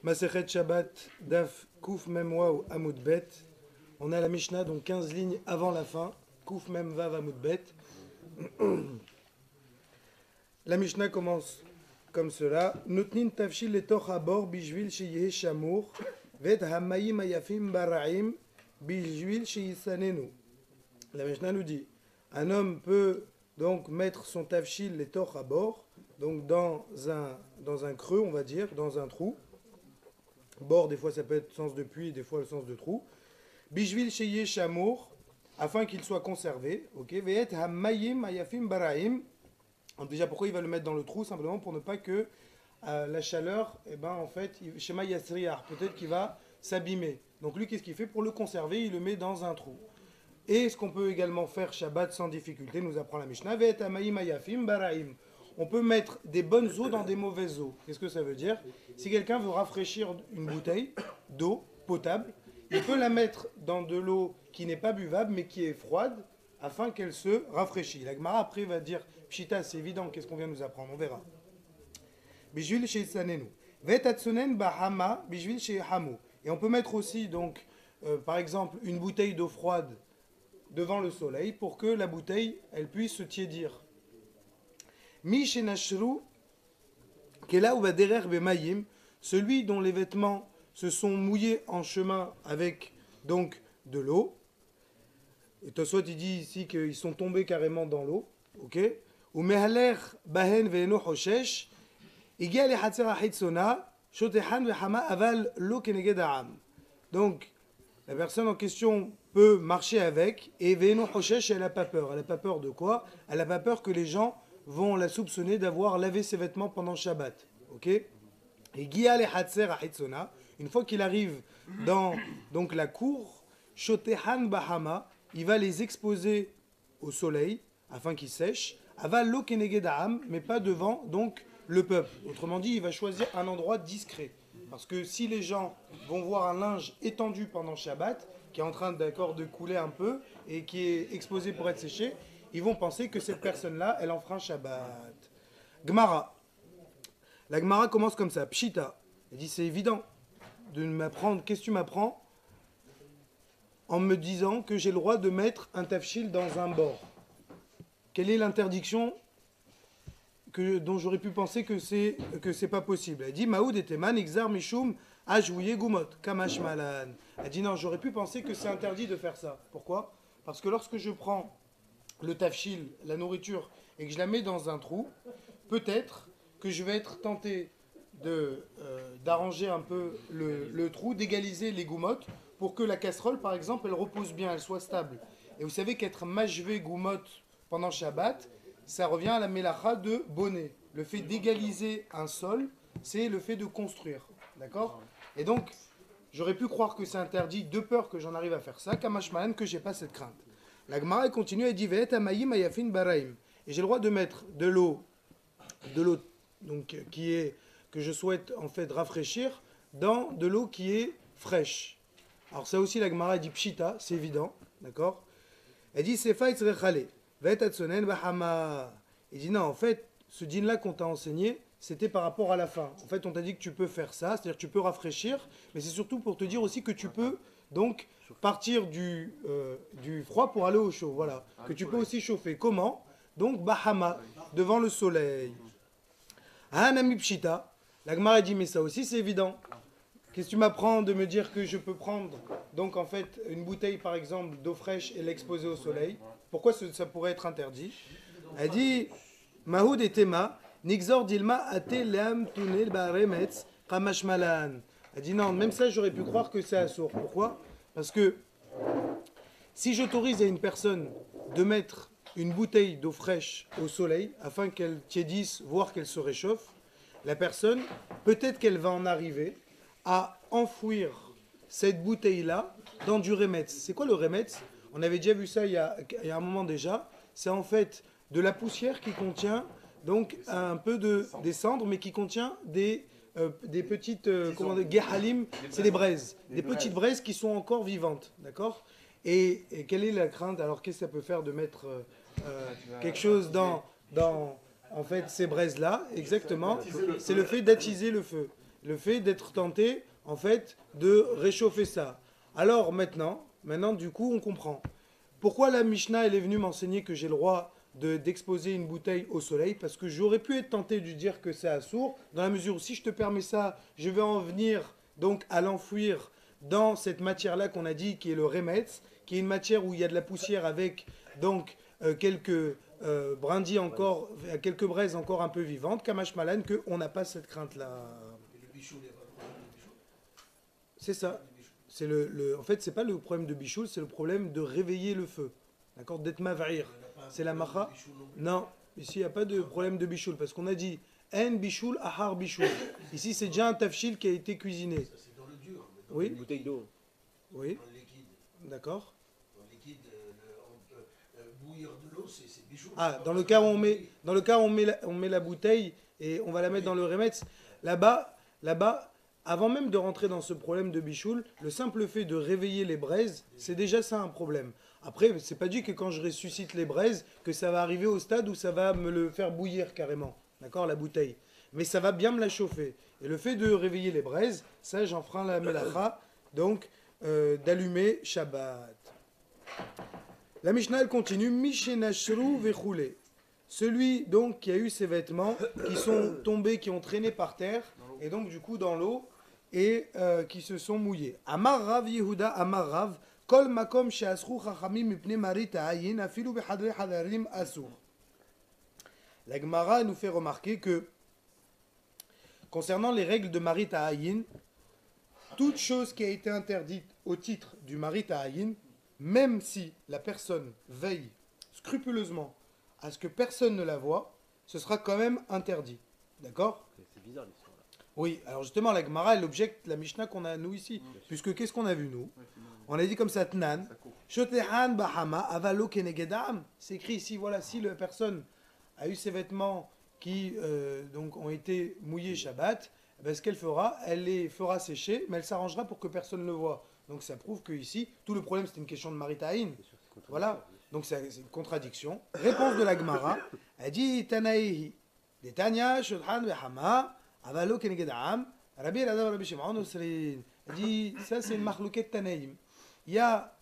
Masechet Shabbat, Daf, Kouf Mem Waw, Amud Bet. On a la Mishnah, donc 15 lignes avant la fin. Kouf Mem Vav, Amud Bet. La Mishnah commence comme cela. Notnin tafshil letoch habor bishvil sheyeh shamour vet hamayim ayafim bara'im bishvil sheyisanenu. La Mishnah nous dit, un homme peut donc mettre son tafshil letoch habor, donc dans un creux, on va dire, dans un trou. Bord, des fois ça peut être sens de puits, des fois le sens de trou. Bishvil sheyeh shamour, afin qu'il soit conservé. Ok. Vet hamayim ayafim bara'im. Déjà, pourquoi il va le mettre dans le trou? Simplement pour ne pas que la chaleur, en fait, Shema Yasriar, peut-être qu'il va s'abîmer. Donc lui, qu'est-ce qu'il fait? Pour le conserver, il le met dans un trou. Et ce qu'on peut également faire Shabbat sans difficulté, nous apprend la Mishnah, Ve'et hamayim ayafim bara'im. On peut mettre des bonnes eaux dans des mauvaises eaux. Qu'est-ce que ça veut dire? Si quelqu'un veut rafraîchir une bouteille d'eau potable, il peut la mettre dans de l'eau qui n'est pas buvable, mais qui est froide, afin qu'elle se rafraîchisse. La Gemara après va dire, Pshita, c'est évident, qu'est-ce qu'on vient nous apprendre? On verra. Bijvil sheitsanenu. Vetatsunen bahama bijvil sheihamu. Et on peut mettre aussi, donc, par exemple, une bouteille d'eau froide devant le soleil pour que la bouteille, elle puisse se tiédir. Mi shenashru kela ou vaderer bemayim, celui dont les vêtements se sont mouillés en chemin avec donc de l'eau. Et Tosfot il dit ici qu'ils sont tombés carrément dans l'eau, ok. Ou mehaler bahen ve'eno hoshesh, igia le hatzer hahitzona, shotehan ve'hama aval lo keneged ha'am. Donc la personne en question peut marcher avec et ve'eno hoshesh, elle n'a pas peur. Elle n'a pas peur de quoi? Elle n'a pas peur que les gens vont la soupçonner d'avoir lavé ses vêtements pendant Shabbat, ok. Et igia le hatzer hahitzona, une fois qu'il arrive dans donc la cour, shotehan bahama, il va les exposer au soleil afin qu'ils sèchent. Aval lo keneged ha'am, mais pas devant donc le peuple. Autrement dit, il va choisir un endroit discret. Parce que si les gens vont voir un linge étendu pendant Shabbat, qui est en train de couler un peu et qui est exposé pour être séché, ils vont penser que cette personne-là, elle enfreint Shabbat. Gemara. La Gemara commence comme ça. Pshita. Elle dit, c'est évident de m'apprendre. Qu'est-ce que tu m'apprends? En me disant que j'ai le droit de mettre un tafshil dans un bord. Quelle est l'interdiction dont j'aurais pu penser que c'est pas possible? Elle dit Maoud et Teman, Ixar Mishum, Ajouye Gumot, Kamash Malan. Elle dit non, j'aurais pu penser que c'est interdit de faire ça. Pourquoi? Parce que lorsque je prends le tafshil, la nourriture, et que je la mets dans un trou, peut-être que je vais être tenté d'arranger un peu le trou, d'égaliser les goumottes, pour que la casserole, par exemple, elle repose bien, elle soit stable. Et vous savez qu'être mashvé goumot pendant Shabbat, ça revient à la mélacha de bonnet. Le fait d'égaliser un sol, c'est le fait de construire. D'accord? Et donc, j'aurais pu croire que c'est interdit de peur que j'en arrive à faire ça, kamashmalan, que j'ai pas cette crainte. La Gemara continue, elle dit Ve'et hamayim ayafin baraim. Et j'ai le droit de mettre de l'eau donc que je souhaite en fait rafraîchir, dans de l'eau qui est fraîche. Alors ça aussi la Gemara dit pshita, c'est évident, d'accord? Elle dit sefa itzrechale, ve'etatsonen v'hama. Il dit non, en fait, ce din là qu'on t'a enseigné, c'était par rapport à la fin. En fait, on t'a dit que tu peux faire ça, c'est-à-dire que tu peux rafraîchir, mais c'est surtout pour te dire aussi que tu peux donc partir du froid pour aller au chaud, voilà. Que tu peux aussi chauffer. Comment? Donc bahama, devant le soleil. Hanami pshita, la Gemara dit mais ça aussi c'est évident. Qu'est-ce que tu m'apprends de me dire que je peux prendre donc en fait une bouteille par exemple d'eau fraîche et l'exposer au soleil? Pourquoi ça pourrait être interdit? Elle dit Mahoud et Tema Nixor dilma ate leam tunel baremetz kamash malan. Elle dit non, même ça j'aurais pu croire que c'est assourd. Pourquoi? Parce que si j'autorise à une personne de mettre une bouteille d'eau fraîche au soleil afin qu'elle tiédisse, voire qu'elle se réchauffe, la personne, peut-être qu'elle va en arriver à enfouir cette bouteille-là dans du remetz. C'est quoi le remetz? On avait déjà vu ça il y a un moment déjà. C'est en fait de la poussière qui contient donc un peu des cendres, mais qui contient des petites gehalim, c'est des braises. Des petites braises qui sont encore vivantes. D'accord? Et quelle est la crainte? Alors qu'est-ce que ça peut faire de mettre quelque chose dans en fait ces braises-là? Exactement. C'est le fait d'attiser le feu. le fait d'être tenté, en fait, de réchauffer ça. Alors maintenant, du coup, on comprend. Pourquoi la Mishnah, elle est venue m'enseigner que j'ai le droit d'exposer une bouteille au soleil? Parce que j'aurais pu être tenté de dire que c'est assourd, dans la mesure où si je te permets ça, je vais en venir donc à l'enfouir dans cette matière-là qu'on a dit, qui est le remetz, qui est une matière où il y a de la poussière avec donc quelques brindilles encore, quelques braises encore un peu vivantes, Kamash Malan, qu'on n'a pas cette crainte-là. C'est ça. C'est en fait, c'est pas le problème de bichoul, c'est le problème de réveiller le feu. D'accord? D'être mav'ir. C'est la macha. Non, ici, il n'y a pas de problème de bichoul, parce qu'on a dit en bichoul, ahar bichoul. Ici, c'est déjà un tafchil qui a été cuisiné. Ça, c'est dans le dur. Mais dans Oui. Une bouteille d'eau. Oui. Dans le liquide. D'accord. Dans le liquide, bouillir de l'eau, c'est bichou. Ah, dans le cas où on met la bouteille et on va la mettre dans le remetz, là-bas, avant même de rentrer dans ce problème de bichoul, le simple fait de réveiller les braises, c'est déjà ça un problème. Après, c'est pas dit que quand je ressuscite les braises, que ça va arriver au stade où ça va me le faire bouillir carrément, d'accord, la bouteille. Mais ça va bien me la chauffer. Et le fait de réveiller les braises, ça j'enfreins la melacha, donc d'allumer Shabbat. La Mishnah elle continue, Mishenashru vechoulé. Celui donc qui a eu ses vêtements qui sont tombés, qui ont traîné par terre, et donc du coup dans l'eau, et qui se sont mouillés. Amar Rav Yehuda, Amar Rav, Kol makom she'asru chachamim mipnei marit ha'ayin, afilu bechadrei hadarim asur. La Gemara nous fait remarquer que, concernant les règles de marit ha'ayin, toute chose qui a été interdite au titre du marit ha'ayin, même si la personne veille scrupuleusement à ce que personne ne la voie, ce sera quand même interdit. D'accord? C'est bizarre l'histoire là. Oui, alors justement, la Gemara, elle objecte la Mishnah qu'on a nous ici. Puisque qu'est-ce qu'on a vu nous? On a dit comme ça, Tnan, Shotehan Bahama Avalo Kenegedam. C'est écrit ici, voilà, si la personne a eu ses vêtements qui donc ont été mouillés Shabbat, ben, ce qu'elle fera, elle les fera sécher, mais elle s'arrangera pour que personne ne le voie. Donc ça prouve que ici, tout le problème c'était une question de maritaïn. Voilà, donc c'est une contradiction. Réponse de la Gemara, elle dit Tanaïhi, Detanya, Shothan Behama, Avalo Kenegedam, Rabbi Elazar, Rabbi Shimon, Osrin. Elle dit, ça c'est une marlouquet Tanaïm. Il y a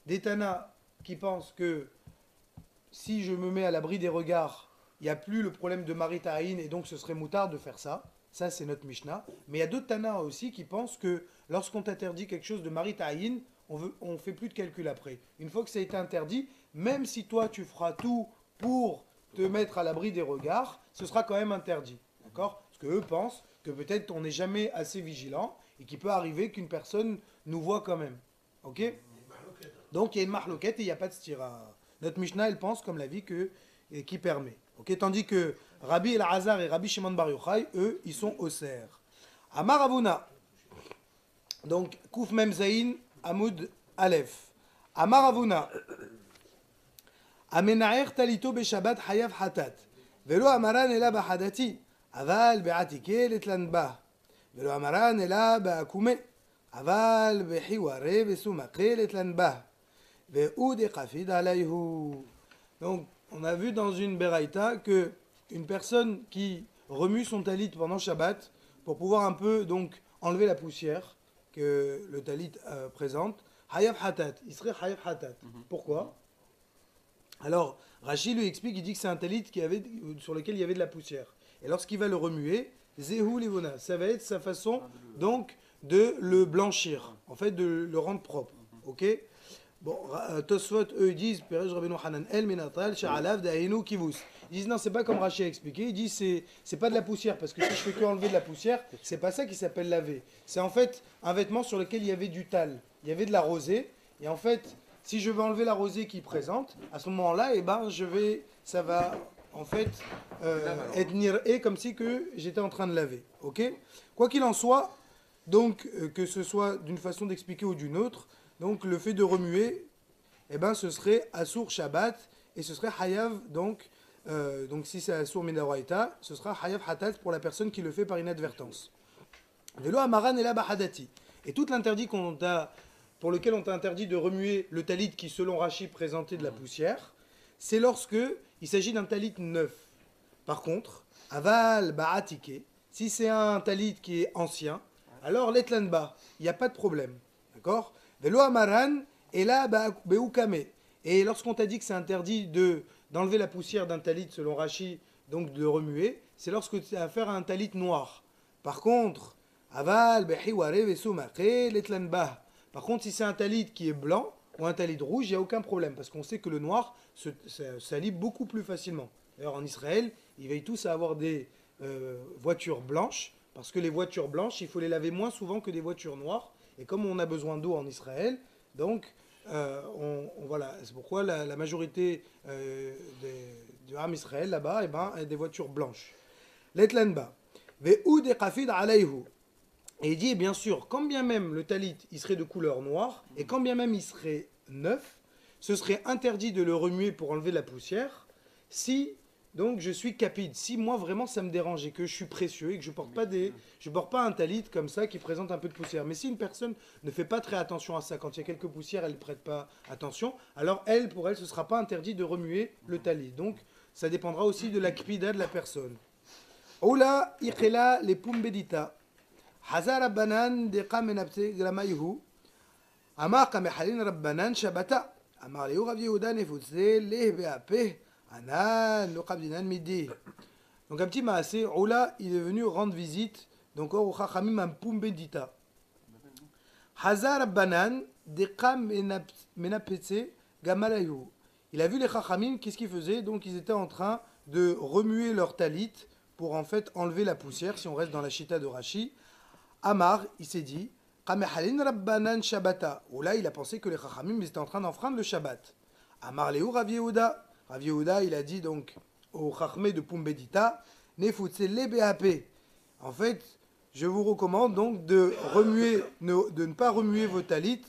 des Tana qui pensent que si je me mets à l'abri des regards, il n'y a plus le problème de maritaïn et donc ce serait moutard de faire ça. Ça, c'est notre Mishnah. Mais il y a d'autres Tana aussi qui pensent que lorsqu'on t'interdit quelque chose de maritaïn, on ne fait plus de calcul après. Une fois que ça a été interdit, même si toi tu feras tout pour te mettre à l'abri des regards, ce sera quand même interdit. D'accord? Parce qu'eux pensent que peut-être on n'est jamais assez vigilant et qu'il peut arriver qu'une personne nous voit quand même. Ok? Donc il y a une mahloquette et il n'y a pas de stira. Notre Mishnah, elle pense comme la vie qui permet. Okay? Tandis que Rabbi El-Hazar et Rabbi Shimon Bar Yochai, eux, ils sont au cerf. Amar Avuna. Donc, Kouf Mem Zayin, Amoud Aleph. Amar Avuna. Amenaer talito beshabat hayav hatat. Velo amaran ela bahadati. Aval be'atike letlan bah. Velo amaran ela ba'akume. Aval be'hiware be'sumake letlan bah. Ve'ud qafid alayhu. Donc, on a vu dans une Beraïta que une personne qui remue son talit pendant Shabbat pour pouvoir un peu donc enlever la poussière que le talit présente, Hayav Hatat, il serait Hayav Hatat. Pourquoi? Alors, Rashi lui explique, il dit que c'est un talit sur lequel il y avait de la poussière. Et lorsqu'il va le remuer, Zehu Livona, ça va être sa façon donc de le blanchir, en fait de le rendre propre. Ok? Bon, Tosfot, eux, ils disent, Perej Rabbeinu Hanan El Menatal, Sha'alav Da'inu Kivus. Ils disent, non, c'est pas comme Rashi a expliqué. Ils disent, c'est pas de la poussière, parce que si je fais que enlever de la poussière, c'est pas ça qui s'appelle laver. C'est en fait un vêtement sur lequel il y avait du tal, il y avait de la rosée. Et en fait, si je veux enlever la rosée qui présente, à ce moment-là, eh ben, ça va en fait être niré comme si que j'étais en train de laver. Ok? Quoi qu'il en soit, donc que ce soit d'une façon d'expliquer ou d'une autre, donc le fait de remuer, eh ben, ce serait Asur Shabbat et ce serait Hayav, donc si c'est Asur Minaroïta, ce sera Hayav Hatat pour la personne qui le fait par inadvertance. Velo Amaran et la Bahadati. Et tout l'interdit pour lequel on t'a interdit de remuer le talit qui, selon Rashi, présentait de la poussière, c'est lorsque il s'agit d'un talit neuf. Par contre, Aval Ba'atike, Si c'est un talit qui est ancien, alors l'etlanba, il n'y a pas de problème. D'accord? Velo amaran, et là, beukame. Et lorsqu'on t'a dit que c'est interdit d'enlever la poussière d'un talit, selon Rashi, donc de le remuer, c'est lorsque tu as affaire à un talit noir. Par contre, aval, behiware, vesumake, l'etlanba. Par contre, si c'est un talit qui est blanc ou un talit rouge, il n'y a aucun problème, parce qu'on sait que le noir s'allie beaucoup plus facilement. D'ailleurs, en Israël, ils veillent tous à avoir des voitures blanches, parce que les voitures blanches, il faut les laver moins souvent que des voitures noires. Et comme on a besoin d'eau en Israël, donc voilà, c'est pourquoi la majorité du Ham Israël là-bas, a des voitures blanches. L'etlanba. Ve'ud et qafid alayhu. Et il dit, bien sûr, quand bien même le talit, il serait de couleur noire, et quand bien même il serait neuf, ce serait interdit de le remuer pour enlever la poussière, si, donc, je suis capide. Si moi, vraiment, ça me dérange et que je suis précieux et que je porte pas un talit comme ça qui présente un peu de poussière. Mais si une personne ne fait pas très attention à ça, quand il y a quelques poussières, elle ne prête pas attention, alors pour elle, ce ne sera pas interdit de remuer le talit. Donc, ça dépendra aussi de la kpida de la personne. Oula, ikhela, les pumbedita. Hazar Rabbanan deqa menapse gramayhu. Amar kamehalin Rabbanan shabata. Amar leo Rav Yehuda nefutze leh be'apeh. Anan lo qabdinan midi. Donc un petit maasé, Oula, il est venu rendre visite donc au Chachamim un pumbedita. Hazar Rabbanan deqa menapse gamalayhu. Il a vu les Chachamim, qu'est-ce qu'ils faisaient? Donc ils étaient en train de remuer leur talit pour en fait enlever la poussière, si on reste dans la chita de Rashi. Amar, il s'est dit, Kamehalin Rabbanan Shabbata. Ou là, il a pensé que les Chachamim étaient en train d'enfreindre le Shabbat. Amar Léo Rav Yehuda. Rav Yehuda, il a dit donc au Chachmé de Pumbedita, Nefutse le BAP. En fait, je vous recommande donc de ne pas remuer vos talit.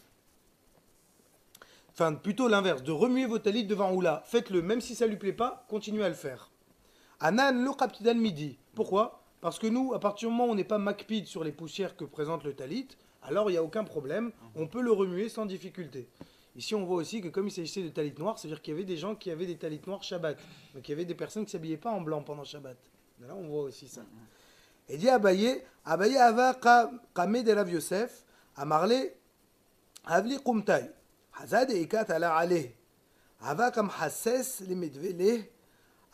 Enfin, plutôt l'inverse, de remuer vos talit devant Oula. Faites-le, même si ça ne lui plaît pas, continuez à le faire. Anan lo kaptidan midi. Pourquoi? Parce que nous, à partir du moment où on n'est pas makpid sur les poussières que présente le talit, alors il n'y a aucun problème, on peut le remuer sans difficulté. Ici, on voit aussi que comme il s'agissait de talit noirs, c'est-à-dire qu'il y avait des gens qui avaient des talit noirs Shabbat. Donc il y avait des personnes qui ne s'habillaient pas en blanc pendant Shabbat. Là, on voit aussi ça. Et dit Abaye ava kame de Rav Yosef, amarle havli kumtai, hazad e ikat ala ale, ava kam hasses le medvele,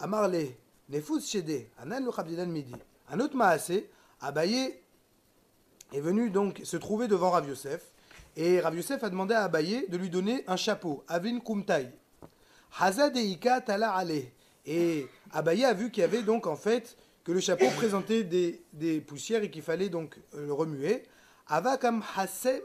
amarle nefus shede, anan lo chabdidan midi. Un autre maasé, Abaye est venu donc se trouver devant Rav Yosef, et Rav Yosef a demandé à Abaye de lui donner un chapeau, Avin Kumtai. Hazad Eika Tala Ale. Et Abaye a vu qu'il y avait donc en fait que le chapeau présentait des poussières et qu'il fallait donc le remuer. Avakam Hassem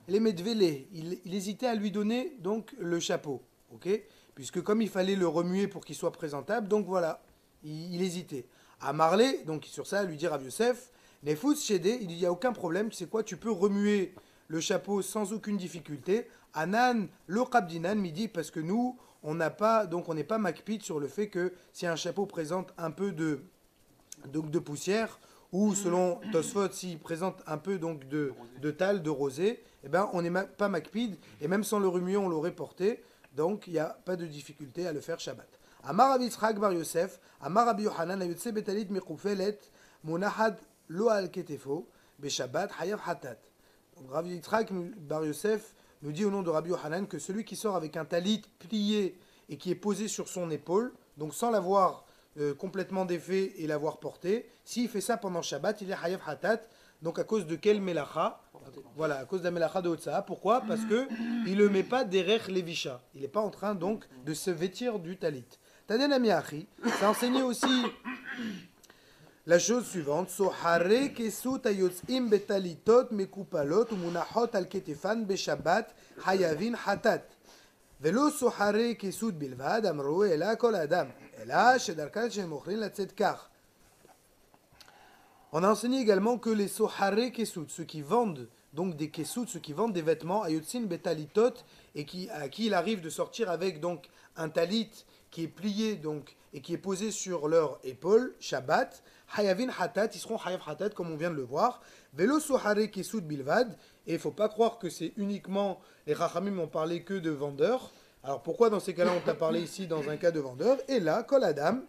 les Medvele. Il hésitait à lui donner donc le chapeau, ok? Puisque comme il fallait le remuer pour qu'il soit présentable, donc voilà, il hésitait. À Marley, donc sur ça, lui dire à Yosef, Nefous Shede, il dit, il n'y a aucun problème, tu sais quoi, tu peux remuer le chapeau sans aucune difficulté. Anan, lo qabdinan, midi, parce que nous, on n'est pas makpid sur le fait que si un chapeau présente un peu de poussière, ou selon Tosfot, s'il présente un peu donc de tal, de rosée, eh ben, on n'est pas makpid, et même sans le remuer, on l'aurait porté, donc il n'y a pas de difficulté à le faire Shabbat. Amar Rav Yitzchak bar Yosef, Amar Rabbi Yochanan, ayotse betalit mekufelet, munahad lo al ketefo, beshabbat hayav hatat. Donc Rav Yitzchak bar Yosef nous dit au nom de Rabbi Yochanan que celui qui sort avec un talit plié et qui est posé sur son épaule, donc sans l'avoir complètement défait et l'avoir porté, s'il fait ça pendant Shabbat, il est hayav hatat. Donc à cause de quel melacha? Voilà, à cause de la melacha de Otsa. Pourquoi? Parce que il ne le met pas derech levisha. Il n'est pas en train donc de se vêtir du talit. Taden Amiachi, ça enseignait aussi la chose suivante. Sohare kesut ayotzim betalitot mekupalot umunachot al ketefan beshabbat hayavin hatat. Velo sohare kesut bilvad amro ela kol adam. Ela shedarkan shemochrin la tzedkar. On a enseigné également que les sohare kesut, ceux qui vendent donc des kesut, ceux qui vendent des vêtements, ayotzin betalitot, et à qui il arrive de sortir avec donc un talit qui est plié donc et qui est posé sur leur épaule, Shabbat, Hayavin Hatat, ils seront Hayav Hatat comme on vient de le voir, Velo Sohare Kesut Bilvad, et il ne faut pas croire que c'est uniquement, les Chachamim n'ont parlé que de vendeurs. Alors pourquoi dans ces cas-là on t'a parlé ici dans un cas de vendeur? Et là, Kol Adam,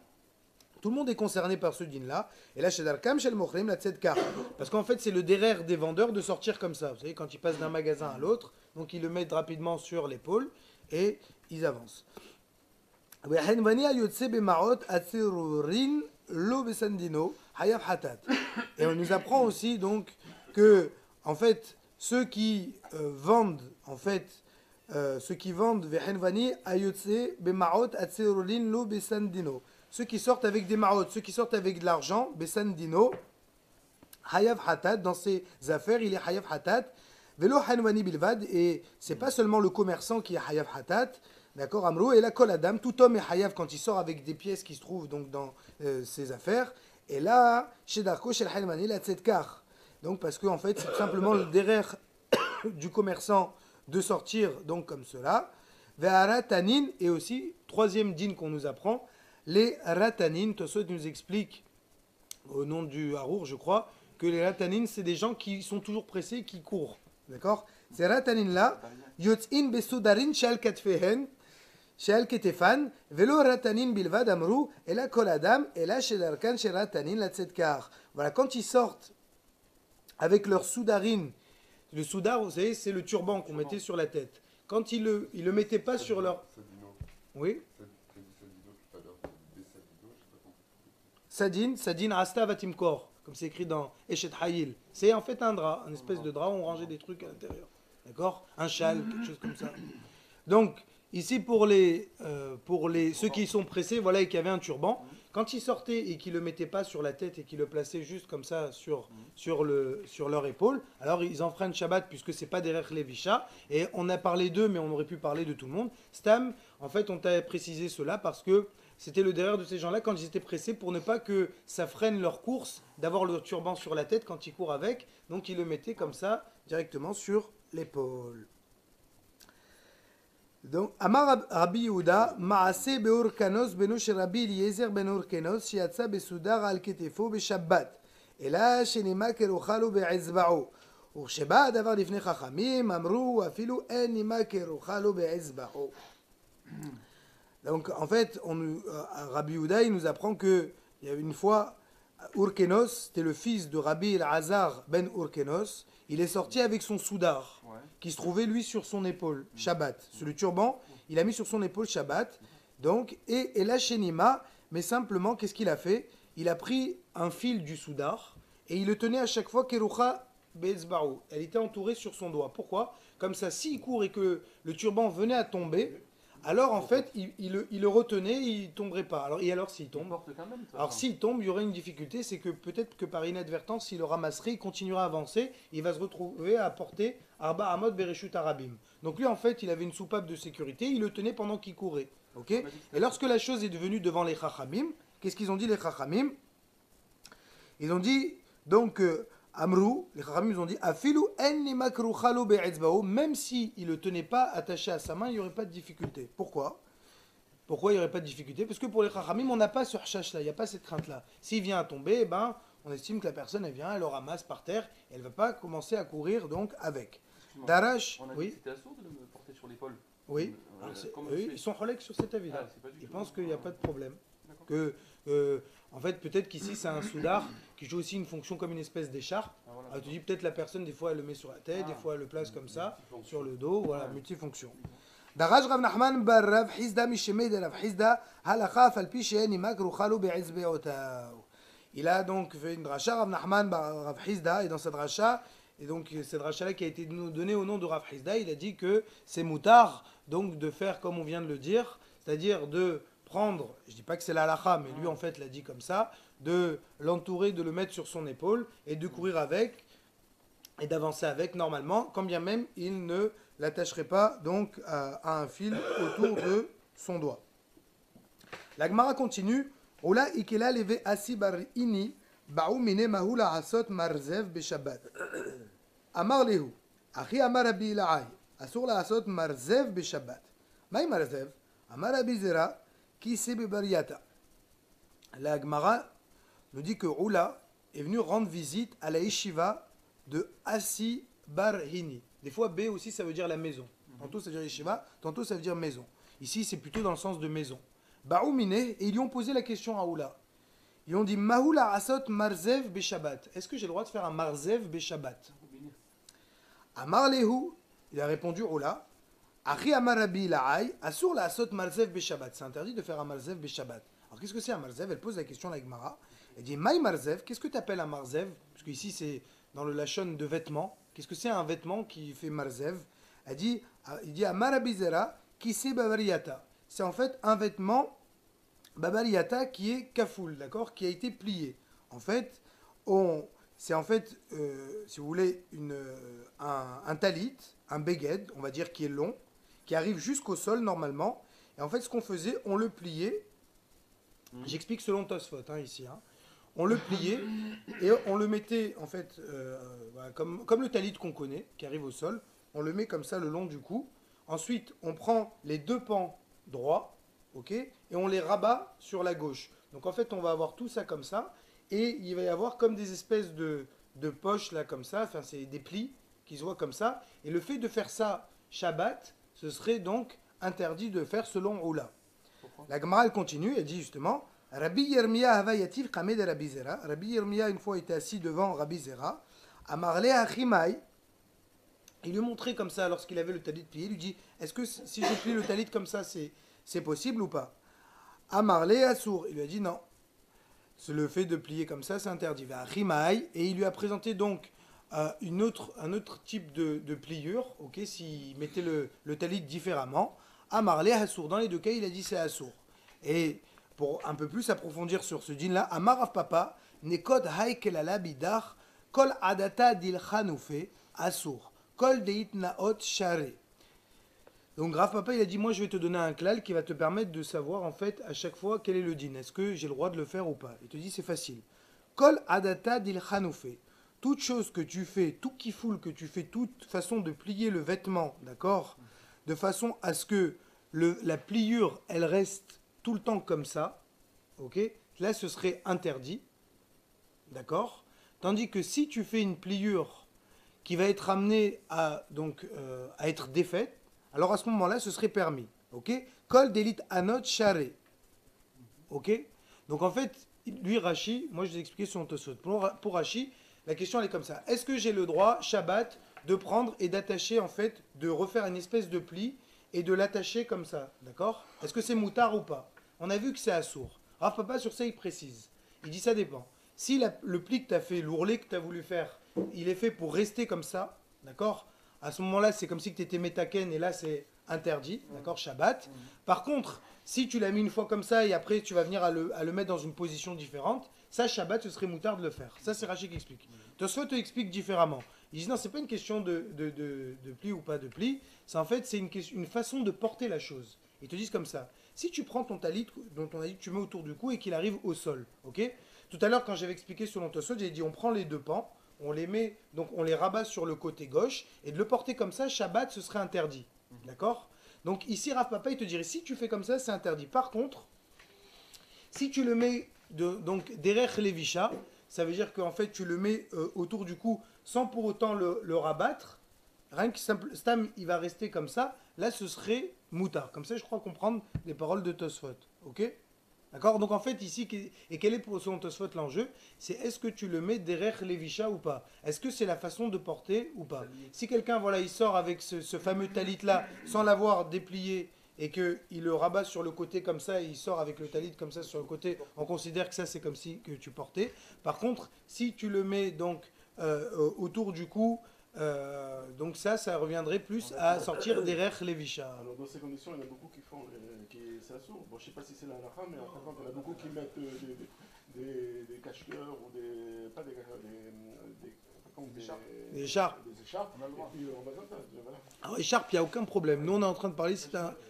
Tout le monde est concerné par ce din-là. Et là, chez Darkam, chez le Mokhrim, la tzedkar. Parce qu'en fait, c'est le derrière des vendeurs de sortir comme ça. Vous savez, quand ils passent d'un magasin à l'autre, donc ils le mettent rapidement sur l'épaule et ils avancent. Et on nous apprend aussi donc que, en fait, ceux qui vendent, ceux qui sortent avec des maot, ceux qui sortent avec de l'argent, besandino, hayav hatat, dans ses affaires, il est hayav hatat, velo hanvani bilvad, et c'est pas seulement le commerçant qui est hayav hatat, d'accord, amrou, et la kol adam, tout homme est hayav quand il sort avec des pièces qui se trouvent donc dans ses affaires, et là, chez Darko, chez le hanvani, la tzedkar. Donc parce qu'en fait, c'est tout simplement le derrière du commerçant de sortir donc comme cela. Ve'ara tanin, et aussi, troisième din qu'on nous apprend, les ratanin. Tosot nous explique, au nom du Harour, je crois, que les ratanin, c'est des gens qui sont toujours pressés, qui courent. D'accord. Ces ratanin-là, yotz'in besudarin shal katfehen, shal ketefan, velo ratanin bilvad amrou, et la kol adam, et la shedarkan shel ratanin la tzedkar. Voilà, quand ils sortent avec leur soudarine, le soudar, vous savez, c'est le turban qu'on mettait sur la tête. Quand ils le mettaient pas sur leur... Oui. Sadin, Rasta Vatimkor, comme c'est écrit dans Eshet Hayil. C'est en fait un drap, une espèce de drap où on rangeait des trucs à l'intérieur. D'accord. Un châle, quelque chose comme ça. Donc, ici, pour ceux qui sont pressés, voilà, et qui avaient un turban, quand ils sortaient et qu'ils ne le mettaient pas sur la tête et qu'ils le plaçaient juste comme ça sur leur épaule, alors ils enfreignent Shabbat puisque ce n'est pas derrière les Visha. Et on a parlé d'eux, mais on aurait pu parler de tout le monde. Stam, en fait, on t'a précisé cela parce que c'était le derrière de ces gens-là quand ils étaient pressés pour ne pas que ça freine leur course d'avoir le turban sur la tête quand ils courent avec. Donc ils le mettaient comme ça directement sur l'épaule. Donc, Amar Rabbi Yehuda, Maase beurkanos beno shel Rabbi Eliezer ben Urkanos, shiatza besudar al ketefo beshabbat. Et là, shenima keruchalo be'ezba'o. וכשבא הדבר לפני חכמים, אמרו אפילו אין נימה כרוחה באצבעו. Donc en fait, Rabbi Yehuda, il nous apprend qu'il y avait une fois, Urkenos, c'était le fils de Rabbi El-Hazar ben Urkenos, il est sorti avec son soudar, qui se trouvait lui sur son épaule, Shabbat. Sur le turban, il a mis sur son épaule Shabbat. Donc, et la Shenima, mais simplement, qu'est-ce qu'il a fait? Il a pris un fil du soudar et il le tenait à chaque fois Kerucha Be'ezbaou. Elle était entourée sur son doigt. Pourquoi? Comme ça, s'il court et que le turban venait à tomber, alors en fait, il le retenait, il ne tomberait pas. Alors s'il tombe, alors s'il tombe, il y aurait une difficulté, c'est que peut-être que par inadvertance, s'il le ramasserait, il continuera à avancer, il va se retrouver à porter Arba Amod Bereshut Arabim. Donc lui, en fait, il avait une soupape de sécurité, il le tenait pendant qu'il courait. Okay. Et lorsque la chose est devenue devant les Chachamim, qu'est-ce qu'ils ont dit les Chachamim? Ils ont dit, donc, Amrou, les Chachamim ils ont dit, Afilu en limakruchalo be'etzbao, même s'il ne le tenait pas attaché à sa main, il n'y aurait pas de difficulté. Pourquoi? Pourquoi il n'y aurait pas de difficulté? Parce que pour les Chachamim, on n'a pas ce hachach-là, il n'y a pas cette crainte-là. S'il vient à tomber, ben, on estime que la personne, elle vient, elle le ramasse par terre, et elle ne va pas commencer à courir donc avec. Darash, on a oui. dit que c'était assourd de le porter sur l'épaule. Oui, eux, ils sont relègues sur cet avis-là. Ils pensent qu'il n'y a pas de problème. En fait, peut-être qu'ici, c'est un soudar qui joue aussi une fonction comme une espèce d'écharpe. Alors, tu dis peut-être la personne, des fois, elle le met sur la tête, des fois, elle le place comme ça, sur le dos, voilà, multifonction. דרש רב נחמן בר רב חיסדא משמי דרב חיסדא הלכה אף על פי שאין נימק רוחה לו באצבעותיו. Il a donc fait une dracha, Rav Nachman bar Rav Hizda, et dans cette dracha, et donc cette dracha-là qui a été donnée au nom de Rav Hizda, il a dit que c'est moutard, donc de faire comme on vient de le dire, c'est-à-dire de prendre, je dis pas que c'est la halakha, mais lui en fait l'a dit comme ça, de l'entourer, de le mettre sur son épaule, et de courir avec, et d'avancer avec normalement, quand bien même il ne l'attacherait pas donc à un fil autour de son doigt. La Gemara continue. Ola ikela leve asi bar ini ba'u mine mahula asot marzev beshabbat. Amar lehu. Achi amar Rabbi Elai. Asur la asot marzev beshabbat. Maï marzev. Amar Rabbi Zera ki se bebariyata. La Gemara nous dit que Ola est venu rendre visite à la yeshiva de Asi bar Hini. Des fois, B aussi, ça veut dire la maison. Tantôt, ça veut dire yeshiva, tantôt, ça veut dire maison. Ici, c'est plutôt dans le sens de maison. Baoumine, et ils lui ont posé la question à Oula. Ils ont dit Mahoula asot marzev beshabbat. Est-ce que j'ai le droit de faire un marzev beshabbat? Amar lehu, il a répondu Oula. Achi amar Rabbi Laay, asur la asot marzev beshabbat. C'est interdit de faire un marzev beshabbat. Alors qu'est-ce que c'est un marzev? Elle pose la question à la Gemara. Elle dit Maï marzev, qu'est-ce que tu appelles un marzev? Parce qu'ici c'est dans le lachon de vêtements. Qu'est-ce que c'est un vêtement qui fait marzev? Il dit Amar Rabbi Zera, kise babariyata. C'est en fait un vêtement babariyata qui est kafoul, d'accord, qui a été plié. En fait, c'est en fait, si vous voulez, un talit, un beged, on va dire, qui est long, qui arrive jusqu'au sol normalement. Et en fait, ce qu'on faisait, on le pliait. J'explique selon Tosfot ici. On le pliait et on le mettait en fait, voilà, comme le talit qu'on connaît, qui arrive au sol. On le met comme ça le long du cou. Ensuite, on prend les deux pans droits, ok, et on les rabat sur la gauche. Donc en fait, on va avoir tout ça comme ça. Et il va y avoir comme des espèces de poches là comme ça, enfin c'est des plis qui se voient comme ça. Et le fait de faire ça Shabbat, ce serait donc interdit de faire selon Oula. La Gemara elle continue, elle dit justement Rabbi Yirmiya havayativ kamed Rabbi Zera. Rabbi Yirmiya une fois était assis devant Rabbi Zera. Amarle achimai. Il lui montrait comme ça lorsqu'il avait le talit plié. Il lui dit est-ce que si je plie le talit comme ça c'est possible ou pas? Amarle assour. Il lui a dit non. Le fait de plier comme ça, c'est interdit. Et il lui a présenté donc un autre type de pliure, ok, s'il mettait le talit différemment. Amarle Hassour. Dans les deux cas, il a dit c'est Hassour. Et pour un peu plus approfondir sur ce dîn-là, Amarav Papa, Nekod Haikelala Bidar, Kol Adata Dil Hanoufe, Hassour, Kol Deit Naot Share. Donc Rav Papa il a dit moi je vais te donner un klal qui va te permettre de savoir en fait à chaque fois quel est le din. Est-ce que j'ai le droit de le faire ou pas? Il te dit c'est facile. Kol adata dil chanoufe. Toute chose que tu fais, tout kifoul que tu fais, toute façon de plier le vêtement, d'accord, de façon à ce que la pliure elle reste tout le temps comme ça, ok. Là ce serait interdit, d'accord. Tandis que si tu fais une pliure qui va être amenée à être défaite, alors à ce moment-là, ce serait permis. Ok? Kol d'élite anot share. Ok? Donc en fait, lui, Rashi, moi je vous ai expliqué sur Tosfot. Pour Rashi, la question elle est comme ça. Est-ce que j'ai le droit, Shabbat, de prendre et d'attacher, en fait, de refaire une espèce de pli et de l'attacher comme ça? D'accord? Est-ce que c'est moutard ou pas? On a vu que c'est assour. Rav Papa, sur ça, il précise. Il dit ça dépend. Si le pli que tu as fait, l'ourlet que tu as voulu faire, il est fait pour rester comme ça, d'accord? À ce moment-là, c'est comme si tu étais métaken et là, c'est interdit, d'accord, Shabbat. Par contre, si tu l'as mis une fois comme ça et après tu vas venir à le mettre dans une position différente, ça, Shabbat, ce serait moutard de le faire. Ça, c'est Rachid qui explique. Tosfot te explique différemment. Il dit non, c'est pas une question de pli ou pas de pli. C'est en fait, c'est une façon de porter la chose. Ils te disent comme ça. Si tu prends ton talit, dont on a dit que tu mets autour du cou et qu'il arrive au sol, ok? Tout à l'heure, quand j'avais expliqué selon Tosfot, j'ai dit on prend les deux pans. On les met, donc on les rabat sur le côté gauche, et de le porter comme ça, Shabbat, ce serait interdit. D'accord? Donc ici, Rav Papa, il te dirait, si tu fais comme ça, c'est interdit. Par contre, si tu le mets, donc derech levisha, ça veut dire qu'en fait, tu le mets autour du cou, sans pour autant le rabattre, rien que Stam, il va rester comme ça, là, ce serait moutard. Comme ça, je crois comprendre les paroles de Tosfot. Ok? D'accord? Donc en fait ici, et quel est pour selon Tosfot l'enjeu? C'est est-ce que tu le mets derrière Lévisha ou pas? Est-ce que c'est la façon de porter ou pas? Si quelqu'un voilà, il sort avec ce fameux talit là sans l'avoir déplié et qu'il le rabat sur le côté comme ça et il sort avec le talit comme ça sur le côté, on considère que ça c'est comme si que tu portais. Par contre, si tu le mets donc autour du cou, donc ça reviendrait plus à sortir derrière Lévisha. Alors dans ces conditions, il y en a beaucoup qui font, c'est assourd. Bon, je ne sais pas si c'est la halakha, mais par contre, il y en a beaucoup qui mettent des cache-cœurs ou pas des cache-cœurs, des écharpes. Des écharpes. Et puis on va comme ça. Voilà. Alors écharpe, il n'y a aucun problème. Nous on est en train de parler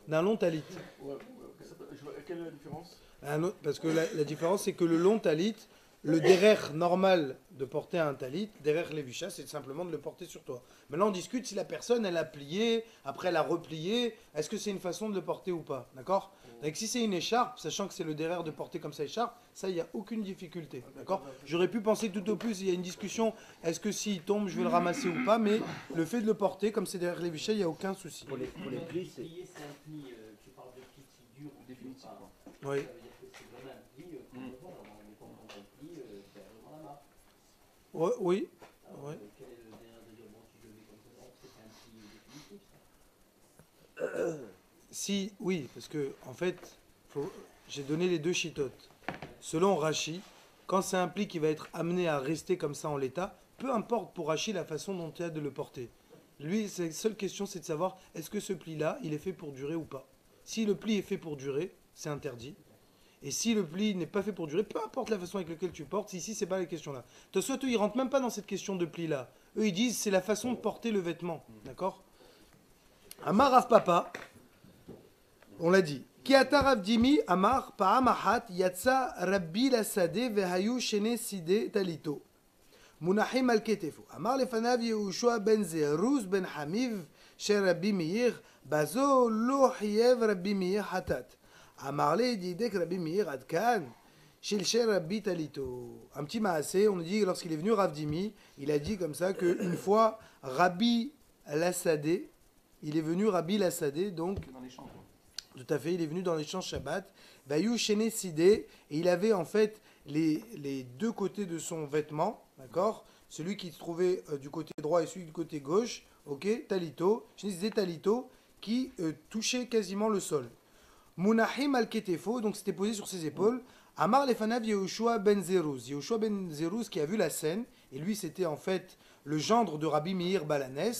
d'un long talit. Ouais, quelle est la différence? Parce que la différence c'est que le long talit, le derrière normal de porter un talit, derrière lévisha, c'est simplement de le porter sur toi. Maintenant on discute si la personne elle a plié, après elle a replié, est-ce que c'est une façon de le porter ou pas, d'accord? Donc si c'est une écharpe, sachant que c'est le derrière de porter comme ça écharpe, ça il n'y a aucune difficulté, d'accord? J'aurais pu penser tout au plus, il y a une discussion, est-ce que s'il tombe je vais le ramasser ou pas, mais le fait de le porter comme c'est derrière lévisha, il n'y a aucun souci. Pour les plis, c'est... Plier, c'est un pli, tu parles de pli qui dure ou Définitif. pas. Oui. Ça veut dire que c'est vraiment un pli qu'on peut voir, on est pas en train Ouais, oui. Ouais. Quel est le derrière de dire, bon, si je le mets comme ça, or, c'est un pli définitif, ça. Si, oui, parce que en fait, j'ai donné les deux chitotes. Selon Rashi, quand c'est un pli qui va être amené à rester comme ça en l'état, peu importe pour Rashi la façon dont il a de le porter. Lui, la seule question, c'est de savoir est-ce que ce pli-là, il est fait pour durer ou pas. Si le pli est fait pour durer, c'est interdit. Et si le pli n'est pas fait pour durer, peu importe la façon avec laquelle tu portes, ici, c'est pas la question là. Tosfot, eux, ils rentrent même pas dans cette question de pli-là. Eux, ils disent c'est la façon de porter le vêtement. D'accord Amar Rav Papa, on l'a dit. Ki ata Rav Dimi, Amar, Pa'am Ahat, Yatsa Rabbi la Sade, Vehayu Shene Side Talito. Munahim al Ketefo. Amar lefanav Yehoshua ben Zeruz ben Hamiv, Sher Rabbi Meir, Bazo lo Hiyev Rabbi Meir Hatat. Amar le Didek Rabbi Meir Adkan, Shel Sher Rabbi Talito. Un petit maasé, on nous dit, lorsqu'il est venu Rav Dimi, il a dit comme ça qu'une fois, Rabbi la Sade, il est venu Rabbi la Sade, donc. Que dans les champs, quoi. Tout à fait, il est venu dans les champs Shabbat. Vayu Shene Sidé, et il avait en fait les deux côtés de son vêtement, d'accord. Celui qui se trouvait du côté droit et celui du côté gauche, ok, talito, Shene Sidé talito, qui touchait quasiment le sol. Munahim al Ketefo, donc c'était posé sur ses épaules. Amar lefanav Yehoshua ben Zeruz. Yehoshua ben Zeruz qui a vu la scène, et lui c'était en fait le gendre de Rabbi Meir Balanes.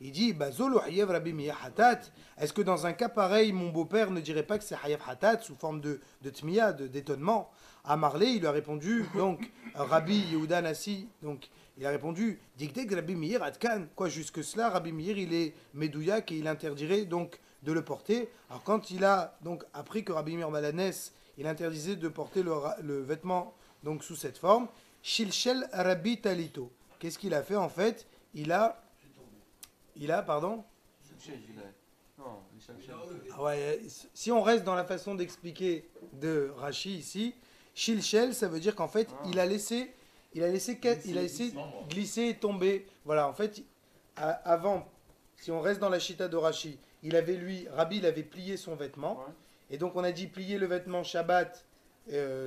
Il dit, Bazolo Hayev Rabbi Meir Hatat. Est-ce que dans un cas pareil, mon beau-père ne dirait pas que c'est Hayev Hatat sous forme de tmiya, d'étonnement? À Marley, il lui a répondu, donc, Rabbi Yehuda Nassi, donc, il a répondu, Dikdek Rabbi Meir Atkan. Quoi, jusque cela, Rabbi Meir, il est médouillac et il interdirait donc de le porter. Alors, quand il a donc appris que Rabbi Meir Balanes, il interdisait de porter le vêtement donc sous cette forme, Shilshel Rabbi Talito. Qu'est-ce qu'il a fait en fait? Pardon. Non, les chalchels. Ah ouais, si on reste dans la façon d'expliquer de Rashi ici, Shilshel, ça veut dire qu'en fait, il a laissé glisser et tomber. Voilà, en fait, avant, si on reste dans la chita de Rashi, Rabbi, il avait plié son vêtement. Ouais. Et donc, on a dit plier le vêtement Shabbat,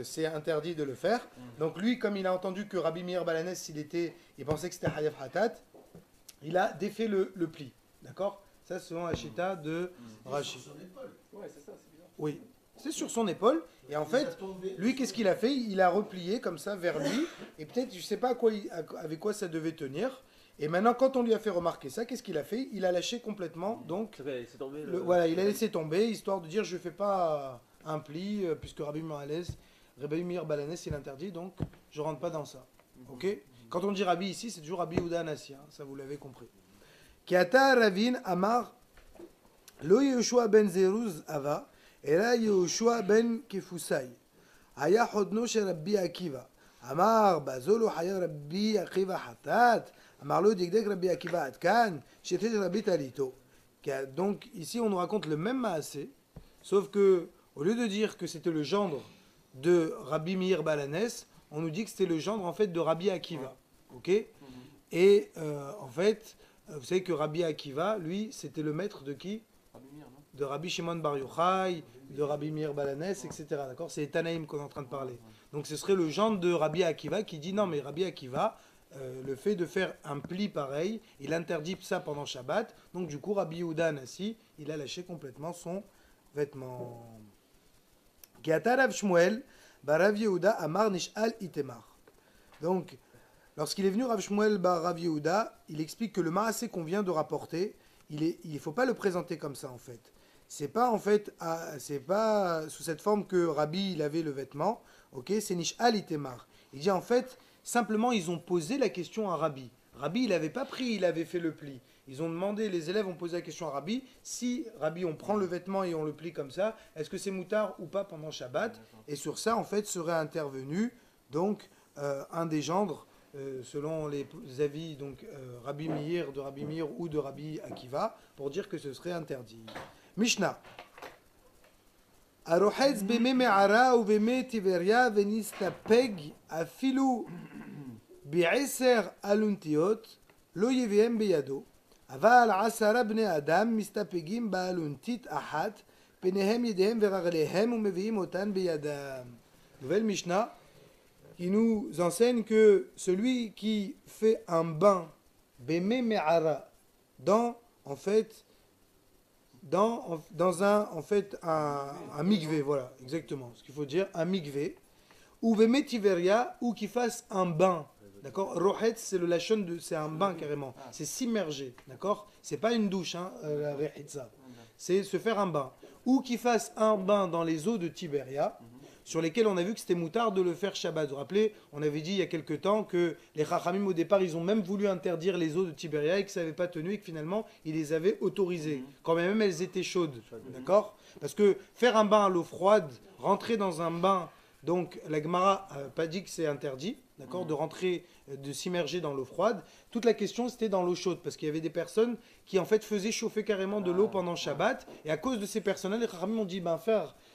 c'est interdit de le faire. Donc, lui, comme il a entendu que Rabbi Meir Balanes, il pensait que c'était Hayav Hatat, il a défait le pli. D'accord? Ça, selon la chita de Rashi. Sur son épaule. Ouais, c'est ça, c'est bizarre. Oui, c'est sur son épaule. Et en fait, lui, qu'est-ce qu'il a fait? Il a replié comme ça vers lui. Et peut-être, je ne sais pas avec quoi ça devait tenir. Et maintenant, quand on lui a fait remarquer ça, qu'est-ce qu'il a fait? Il a lâché complètement. Donc, C'est tombé. voilà, il a laissé tomber, histoire de dire je ne fais pas un pli, puisque Rabbi Meir Balanes, il interdit. Donc, je ne rentre pas dans ça. Ok? Quand on dit Rabbi ici, c'est toujours Rabbi Yehuda Anassi, hein, ça vous l'avez compris. Kiata Ravin Amar Lo Yehoshua ben Zeruz Ava Era Yehoshua ben Kefusai Aya Hodno She Rabbi Akiva Amar Bazolo Haya Rabbi Akiva Hatat Amar Lo Dikdek Rabbi Akiva Atkan Shetet Rabbi Talito. Donc ici on nous raconte le même maasé, sauf que au lieu de dire que c'était le gendre de Rabbi Meir Balanes, on nous dit que c'était le gendre en fait de Rabbi Akiva. Ok? Et en fait, vous savez que Rabbi Akiva, lui, c'était le maître de qui? Rabbi Meir, non? De Rabbi Shimon Bar Yochai, de Rabbi Meir Balanes, etc. D'accord? C'est les Tanaïm qu'on est en train de parler. Donc ce serait le gendre de Rabbi Akiva qui dit non, mais Rabbi Akiva, le fait de faire un pli pareil, il interdit ça pendant Shabbat. Donc du coup, Rabbi Yehuda Anassi, il a lâché complètement son vêtement. Kiatarav Shmuel, Barav Yehuda Amar Nishal Itemar. Donc, lorsqu'il est venu Rav Shmuel bar Rav Yehuda, il explique que le maasé qu'on vient de rapporter, il faut pas le présenter comme ça en fait. C'est pas en fait, c'est pas sous cette forme que Rabbi il avait le vêtement. Ok, c'est Nishal Itemar. Il dit en fait, simplement ils ont posé la question à Rabbi. Rabbi il avait pas pris, il avait fait le pli. Ils ont demandé, les élèves ont posé la question à Rabbi, si Rabbi on prend le vêtement et on le plie comme ça, est-ce que c'est moutard ou pas pendant Shabbat? Et sur ça en fait serait intervenu donc un des gendres. Selon les avis donc Rabbi Meir de Rabbi Meir ou de Rabbi Akiva pour dire que ce serait interdit. Mishnah. Arohetz beme me'ara ou beme tiveria venistapeg afilu bi'eser aluntiot lo yeviem beyado aval 10 bnei adam mistapegim ba'aluntit achat penehem yedehem veraglehem umeviim otan beyadam. Nouvelle Mishnah. qui nous enseigne que celui qui fait un bain, Beme Me'ara, dans un mikvé, voilà, exactement, ce qu'il faut dire, un mikvé, ou Beme Tiveria, ou qui fasse un bain. D'accord. Rohet, c'est le lachon c'est un bain carrément. C'est s'immerger. D'accord. C'est pas une douche, hein, la rehitza. C'est se faire un bain. Ou qu'il fasse un bain dans les eaux de Tibéria, sur lesquelles on a vu que c'était moutard de le faire Shabbat. Vous vous rappelez, on avait dit il y a quelque temps que les Chachamim au départ, ils ont même voulu interdire les eaux de Tibéria et que ça n'avait pas tenu et que finalement, ils les avaient autorisées. Quand même elles étaient chaudes. D'accord. Parce que faire un bain à l'eau froide, rentrer dans un bain, donc la Gemara n'a pas dit que c'est interdit. D'accord, de rentrer, de s'immerger dans l'eau froide. Toute la question, c'était dans l'eau chaude, parce qu'il y avait des personnes qui, en fait, faisaient chauffer carrément de l'eau pendant Shabbat, et à cause de ces personnes-là, les Chachamim ont dit,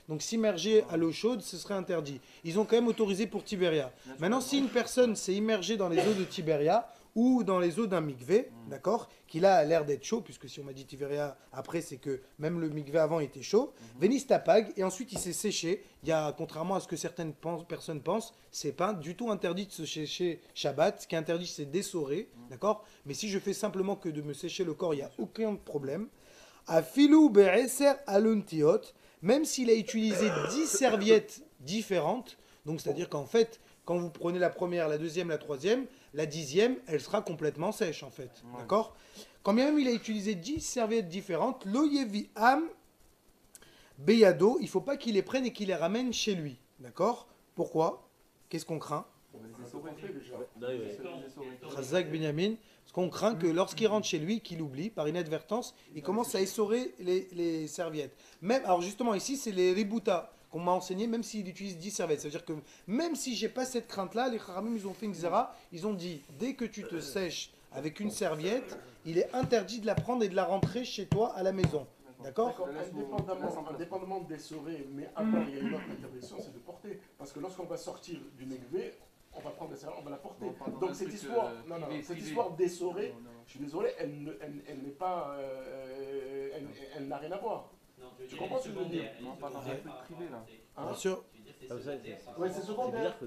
donc s'immerger à l'eau chaude, ce serait interdit. Ils ont quand même autorisé pour Tibéria. Maintenant, si une personne s'est immergée dans les eaux de Tibéria, ou dans les eaux d'un mikvé, d'accord, qui là a l'air d'être chaud, puisque si on m'a dit Tibéria après, c'est que même le mikvé avant était chaud, Vénis tapag, et ensuite il s'est séché. Il y a, contrairement à ce que certaines personnes pensent, c'est pas du tout interdit de se sécher Shabbat. Ce qui est interdit, c'est d'essorer, d'accord. Mais si je fais simplement que de me sécher le corps, il n'y a aucun problème. A filou be'eser aluntiot, même s'il a utilisé 10 serviettes différentes, donc c'est-à-dire qu'en fait, quand vous prenez la première, la deuxième, la troisième, la 10e, elle sera complètement sèche en fait. Ouais. D'accord. Quand bien même il a utilisé 10 serviettes différentes, l'oyevi am beyado, il ne faut pas qu'il les prenne et qu'il les ramène chez lui. D'accord. Pourquoi? Qu'est-ce qu'on craint? Chazak Binyamin. Parce qu'on craint que lorsqu'il rentre chez lui, qu'il oublie, par inadvertance, il commence à essorer les serviettes. Même, alors justement ici, c'est les ribouta qu'on m'a enseigné, même s'il utilise 10 serviettes. Ça veut dire que même si j'ai pas cette crainte-là, les Kharamim, ils ont fait une zera, ils ont dit, dès que tu te sèches avec une serviette, il est interdit de la prendre et de la rentrer chez toi à la maison. D'accord. Indépendamment d'essorer, mais avant, il y a une autre interdiction, c'est de porter. Parce que lorsqu'on va sortir du mikvé, on va prendre la serviette, on va la porter. Donc cette histoire d'essorer, je suis désolé, elle n'est pas, elle n'a rien à voir. Tu comprends ce que je veux dire? Non, pas dans un truc privé là. Bien sûr. Ouais, c'est secondaire.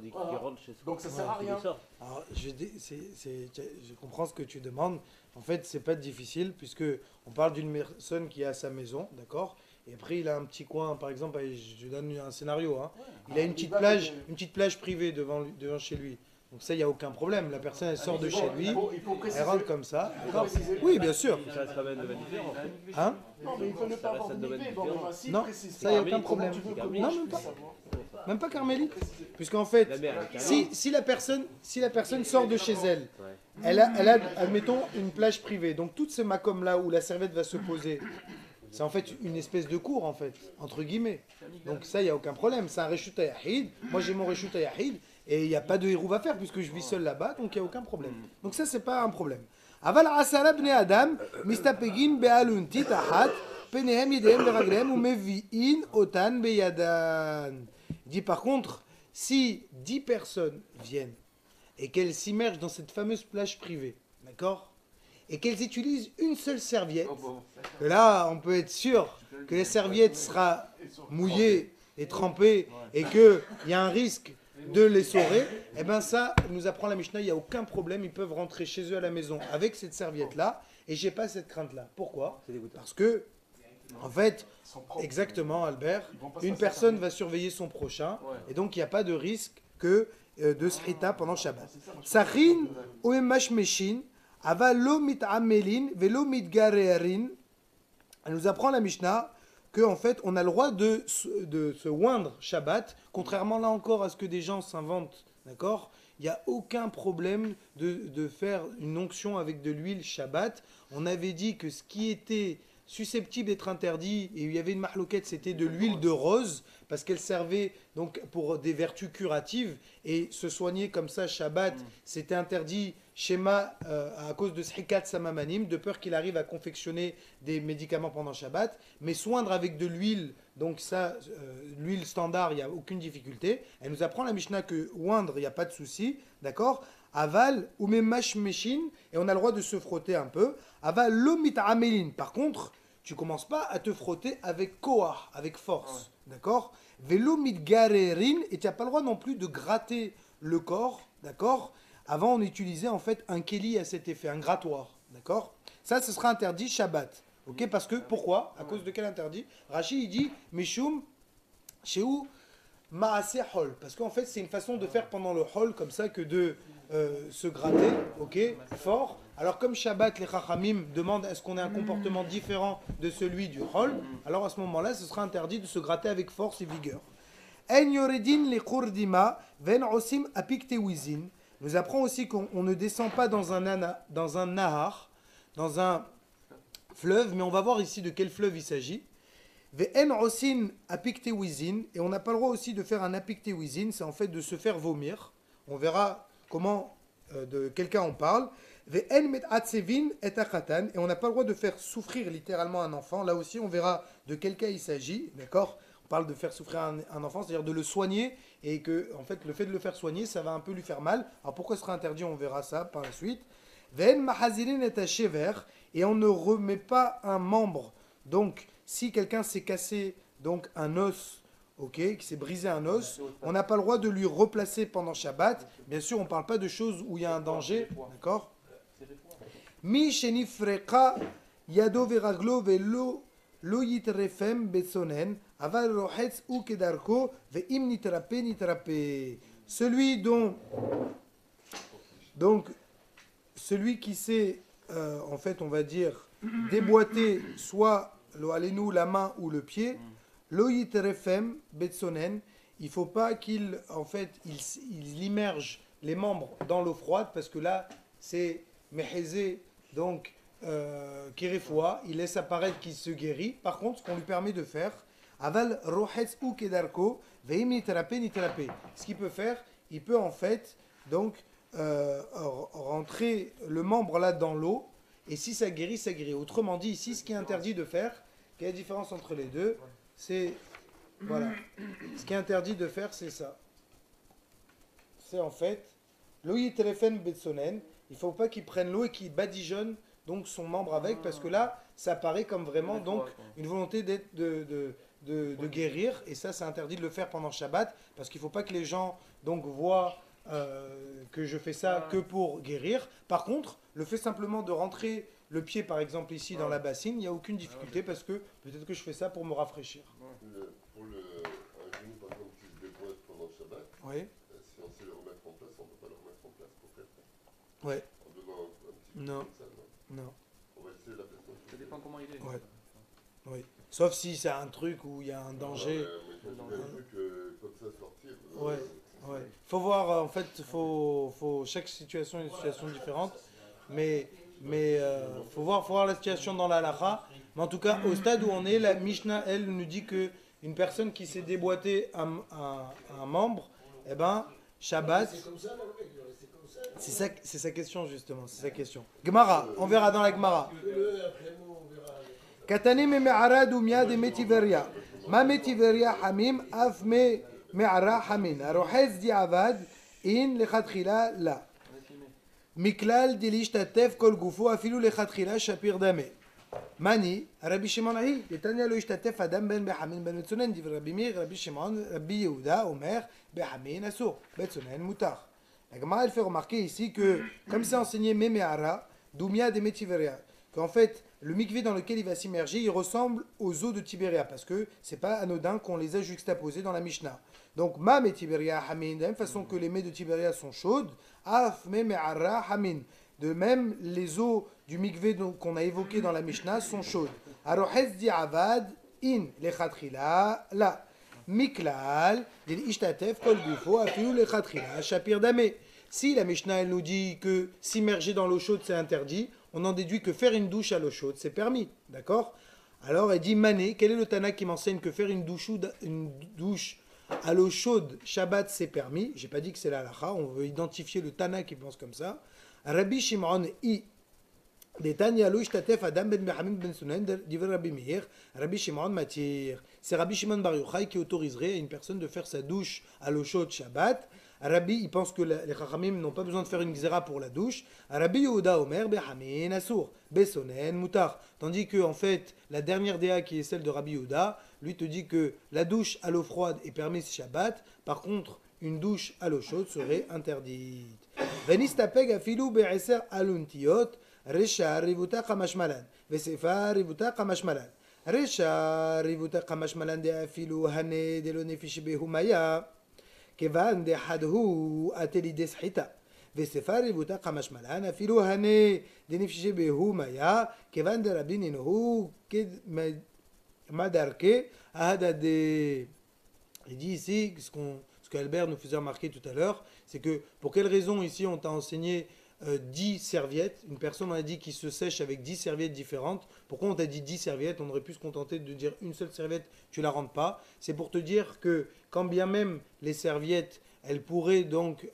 Donc ça sert à rien. Alors, je comprends ce que tu demandes. En fait, c'est pas difficile puisque on parle d'une personne qui a sa maison, d'accord. Et après, il a un petit coin, par exemple, je donne un scénario. Hein. Il a une petite plage privée devant chez lui. Donc ça, il n'y a aucun problème. La personne, elle sort de chez lui, elle rentre comme ça. Oui, bien sûr. Ça reste quand même un domaine différent. Hein? Non, mais il peut ne pas avoir de non, ça, il n'y a aucun problème. Non, même pas. Même pas carmélite. Puisqu'en fait, si la personne sort de chez elle, elle a, admettons, une plage privée. Donc toutes ces macoms là où la serviette va se poser, c'est en fait une espèce de cour, en fait, entre guillemets. Donc ça, il n'y a aucun problème. C'est un Reshut Yahid. Moi, j'ai mon Reshut Yahid. Et il n'y a pas de hérouve à faire puisque je vis seul là-bas, donc il n'y a aucun problème. Donc ça, c'est pas un problème. Aval asara bnei adam mistapegim be'alunti tahat penehem yedem veraglem ou mevi'in otan beyadan. Il dit par contre, si 10 personnes viennent et qu'elles s'immergent dans cette fameuse plage privée, d'accord, et qu'elles utilisent une seule serviette, là, on peut être sûr que la serviette sera mouillée et trempée et qu'il y a un risque de l'essorer, et bien ça nous apprend la Mishnah, il n'y a aucun problème, ils peuvent rentrer chez eux à la maison avec cette serviette-là, et j'ai pas cette crainte-là. Pourquoi? Parce que, en fait, exactement Albert, une personne va surveiller son prochain, et donc il n'y a pas de risque que de shrita pendant Shabbat. Sachin oemash meshin, ava lo mit'amelin velo mitgarerin. Elle nous apprend la Mishnah qu'en fait, on a le droit de se oindre Shabbat, contrairement là encore à ce que des gens s'inventent, d'accord? Il n'y a aucun problème de faire une onction avec de l'huile Shabbat. On avait dit que ce qui était susceptible d'être interdit, et il y avait une mahloquette, c'était de l'huile de rose, parce qu'elle servait donc pour des vertus curatives, et se soigner comme ça Shabbat, c'était interdit schéma à cause de Srikat Samamanim, de peur qu'il arrive à confectionner des médicaments pendant Shabbat, mais soindre avec de l'huile, donc ça, l'huile standard, il n'y a aucune difficulté. Elle nous apprend la Mishnah que oindre, il n'y a pas de souci, d'accord? Aval ou même mashmeshin, et on a le droit de se frotter un peu. Aval lomit amelin. Par contre, tu commences pas à te frotter avec koah, avec force, d'accord? Velo mitgarerin, et tu n'as pas le droit non plus de gratter le corps, d'accord? Avant, on utilisait en fait un kéli à cet effet, un grattoir, d'accord? Ça, ce sera interdit Shabbat, ok? Parce que, pourquoi? À cause de quel interdit? Rashi, il dit, Mishum, Shehu, Maaseh Hol. Parce qu'en fait, c'est une façon de faire pendant le Hol, comme ça, que de se gratter, ok? Fort. Alors, comme Shabbat, les Chachamim demandent est-ce qu'on ait un comportement différent de celui du Hol, alors à ce moment-là, ce sera interdit de se gratter avec force et vigueur. En yoredin le kurdima, ven osim apiktewizin. Nous apprend aussi qu'on ne descend pas dans un nahar, dans un fleuve, mais on va voir ici de quel fleuve il s'agit. Ve'en osin apiktewizin, et on n'a pas le droit aussi de faire un apiktewizin, c'est en fait de se faire vomir. On verra comment, de quel cas on parle. Ve'en met'atsevin et akatan, et on n'a pas le droit de faire souffrir littéralement un enfant. Là aussi, on verra de quel cas il s'agit, d'accord? On parle de faire souffrir un enfant, c'est-à-dire de le soigner, et que, en fait, le fait de le faire soigner, ça va un peu lui faire mal. Alors pourquoi ce sera interdit? On verra ça par la suite. Ve'en mahazirin et achever, et on ne remet pas un membre. Donc, si quelqu'un s'est cassé donc un os, ok, qui s'est brisé un os, on n'a pas le droit de lui replacer pendant Shabbat. Bien sûr, on ne parle pas de choses où il y a un danger, d'accord? Mi shenifreka yado veraglo velo lo yitrefem betsonen aval rohetz ou kedarko ve'im nitrape. Celui donc celui qui s'est en fait on va dire déboîté soit lo alenu la main ou le pied, lo yitrefem betsonen, il faut pas qu'il en fait il immerge les membres dans l'eau froide parce que là c'est mehezé donc Kirefoua, il laisse apparaître qu'il se guérit. Par contre, ce qu'on lui permet de faire, aval rohetz ou kedarko, veim nitrape. Ce qu'il peut faire, il peut en fait donc rentrer le membre là dans l'eau, et si ça guérit, ça guérit. Autrement dit, ici, ce qui est interdit de faire, quelle est la différence entre les deux? C'est voilà, ce qui est interdit de faire, c'est ça. C'est en fait lo yitrefen betsonen. Il ne faut pas qu'il prenne l'eau et qu'il badigeonne donc son membre avec, parce que là, ça paraît comme vraiment donc une volonté de guérir, et ça, c'est interdit de le faire pendant Shabbat, parce qu'il ne faut pas que les gens donc voient que je fais ça que pour guérir. Par contre, le fait simplement de rentrer le pied, par exemple, ici dans la bassine, il n'y a aucune difficulté, parce que peut-être que je fais ça pour me rafraîchir. Pour un genou, par exemple, qui se déboîte pendant Shabbat, Oui. si on sait le remettre en place, on ne peut pas le remettre en place pour faire ça. Ouais. En donnant un petit peu Non. comme ça, non. Non. On va essayer la personne. Ça dépend comment il est. Ouais. Oui. Sauf si c'est un truc où il y a un danger. Mais quand tu mets un truc comme ça sortir. Ouais. Ouais. Faut voir, en fait, faut chaque situation est une situation différente, mais faut voir la situation dans la halakha. Mais en tout cas, au stade où on est, la Mishnah, elle, nous dit que une personne qui s'est déboîté un membre, eh ben, Shabbat. C'est sa question justement, c'est sa question. Gemara, on verra dans la Gemara. Katane me me'ara dumya de metiveria. Ma metiveria hamim af me me'ara hamin. Arohez di avad in lechatchila la. Miklal dilishtatef kol gufo afilu lechatchila shapir dame. Mani, Rabbi Shimon ahi, Letania lo ishtatef adam ben behamin ben metzonen, div Rabbi Mir, Rabbi Shimon, Rabbi Yehuda, Omer, behamin asur, betzonen mutar. La Gemara elle fait remarquer ici que, comme c'est enseigné Memeara, Doumia de Metiveria, qu'en fait, le mikvé dans lequel il va s'immerger, il ressemble aux eaux de Tibéria, parce que c'est pas anodin qu'on les a juxtaposés dans la Mishnah. Donc, Ma Metiveria Hamin, de la même façon que les mets de Tibéria sont chaudes, Af Memeara Hamin. De même, les eaux du mikvé qu'on a évoqué dans la Mishnah sont chaudes. Arohez di avad in lechatchila la. Miklal, ishtatef kol gufo afilu lechatchila shapir dame. Si la Mishnah elle nous dit que s'immerger dans l'eau chaude c'est interdit, on en déduit que faire une douche à l'eau chaude c'est permis, d'accord? Alors elle dit Mané, quel est le Tana qui m'enseigne que faire une douche à l'eau chaude Shabbat c'est permis? J'ai pas dit que c'est la halakha, on veut identifier le Tana qui pense comme ça. Rabbi Shimon i Detania lo ishtatef adam ben Behamim ben Sunan divrei Rabbi Meir, Rabbi Shimon matir. C'est Rabbi Shimon Bar Yochai qui autoriserait à une personne de faire sa douche à l'eau chaude Shabbat. Rabbi, il pense que les Chachamim n'ont pas besoin de faire une gzera pour la douche. Rabbi Yehuda Omer behamin asur, besonen mutar. Tandis que en fait, la dernière déa qui est celle de Rabbi Yehuda, lui te dit que la douche à l'eau froide est permise Shabbat. Par contre, une douche à l'eau chaude serait interdite. Venistapeg afilu be'eser aluntiot, resha rivuta kamashmalan, vesefa rivuta kamashmalan. resha rivuta kamashmalan de afilu hane de lo nefish behumaya, kevan de hadhu atelides hita. וספר ריבותה חמש מלן, אפילו הנה דנפשי בהו מיה, כיוון דרבין אינהו כמדרכי ההדדי. Il dit ici, ce qu'Albert nous faisait remarquer tout à l'heure, c'est que pour quelle raison ici on t'a enseigné 10 serviettes, une personne on a dit qui se sèche avec 10 serviettes différentes. Pourquoi on t'a dit 10 serviettes? On aurait pu se contenter de dire une seule serviette, tu la rentres pas. C'est pour te dire que quand bien même les serviettes elle pourrait donc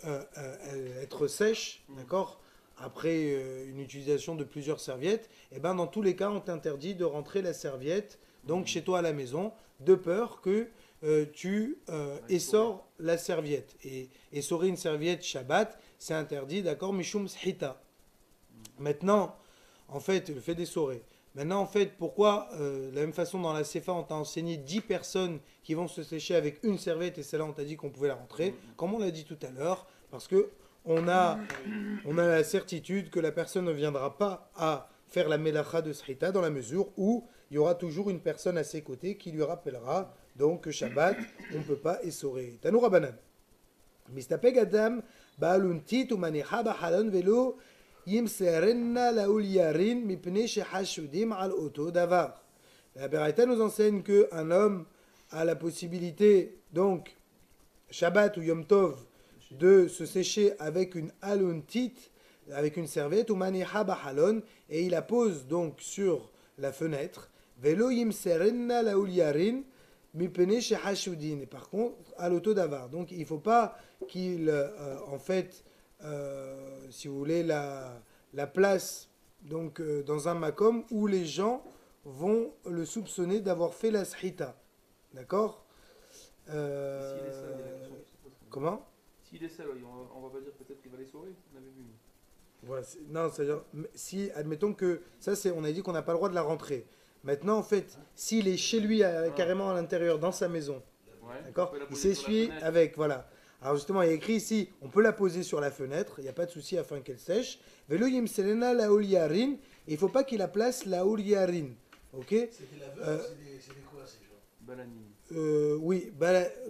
être sèche, d'accord, après une utilisation de plusieurs serviettes, et ben dans tous les cas, on t'interdit de rentrer la serviette donc chez toi à la maison, de peur que tu essores la serviette. Et essorer une serviette Shabbat, c'est interdit, d'accord, mishum shita. Maintenant, en fait, le fait d'essorer. Maintenant, en fait, pourquoi, de la même façon, dans la CFA, on t'a enseigné 10 personnes qui vont se sécher avec une serviette et celle-là, on t'a dit qu'on pouvait la rentrer. Comme on l'a dit tout à l'heure, parce que on a la certitude que la personne ne viendra pas à faire la melacha de Shrita dans la mesure où il y aura toujours une personne à ses côtés qui lui rappellera donc que Shabbat, on ne peut pas essorer. Tanoura banan. Mistapeg adam ba'aluntit ou manicha ba'halon velo Yimserenna laouliyarin mipne shehashudim al oto davar. La Beraïta nous enseigne qu'un homme a la possibilité, donc, Shabbat ou Yom Tov, de se sécher avec une aluntit, avec une serviette, ou maniha bahalon, et il la pose donc sur la fenêtre. Velo yimserenna laouliyarin mipne shehashudim. Et par contre, al oto davar. Donc, il ne faut pas qu'il, en fait, si vous voulez, la place donc, dans un makom où les gens vont le soupçonner d'avoir fait la shrita. D'accord Comment S'il est seul, on va pas dire peut-être qu'il va les sauver, on avait vu. Voilà, non, c'est-à-dire, si, admettons que, ça c'est, on a dit qu'on n'a pas le droit de la rentrer. Maintenant, en fait, s'il est chez lui, carrément à l'intérieur, dans sa maison, d'accord, il s'essuie avec, voilà. Alors justement, il y a écrit ici, on peut la poser sur la fenêtre, il n'y a pas de souci afin qu'elle sèche. Velo yimselena laoul yarin, il ne faut pas qu'il la place laoul yarin. Ok. C'était laveur, c'est des quoi ces gens? Balanine. Oui,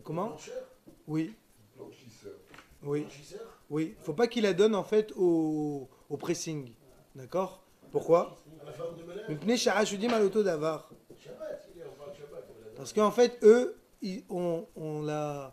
comment? Blancheur? Oui. Blanchisseur. Oui. Blanchisseur? Oui. Il ne faut pas qu'il la donne en fait au pressing. D'accord? Pourquoi? À la femme de ménage? Mipnei sha'ashudim al oto davar. Shabbat, il est en parle Shabbat. Parce qu'en fait, eux, on a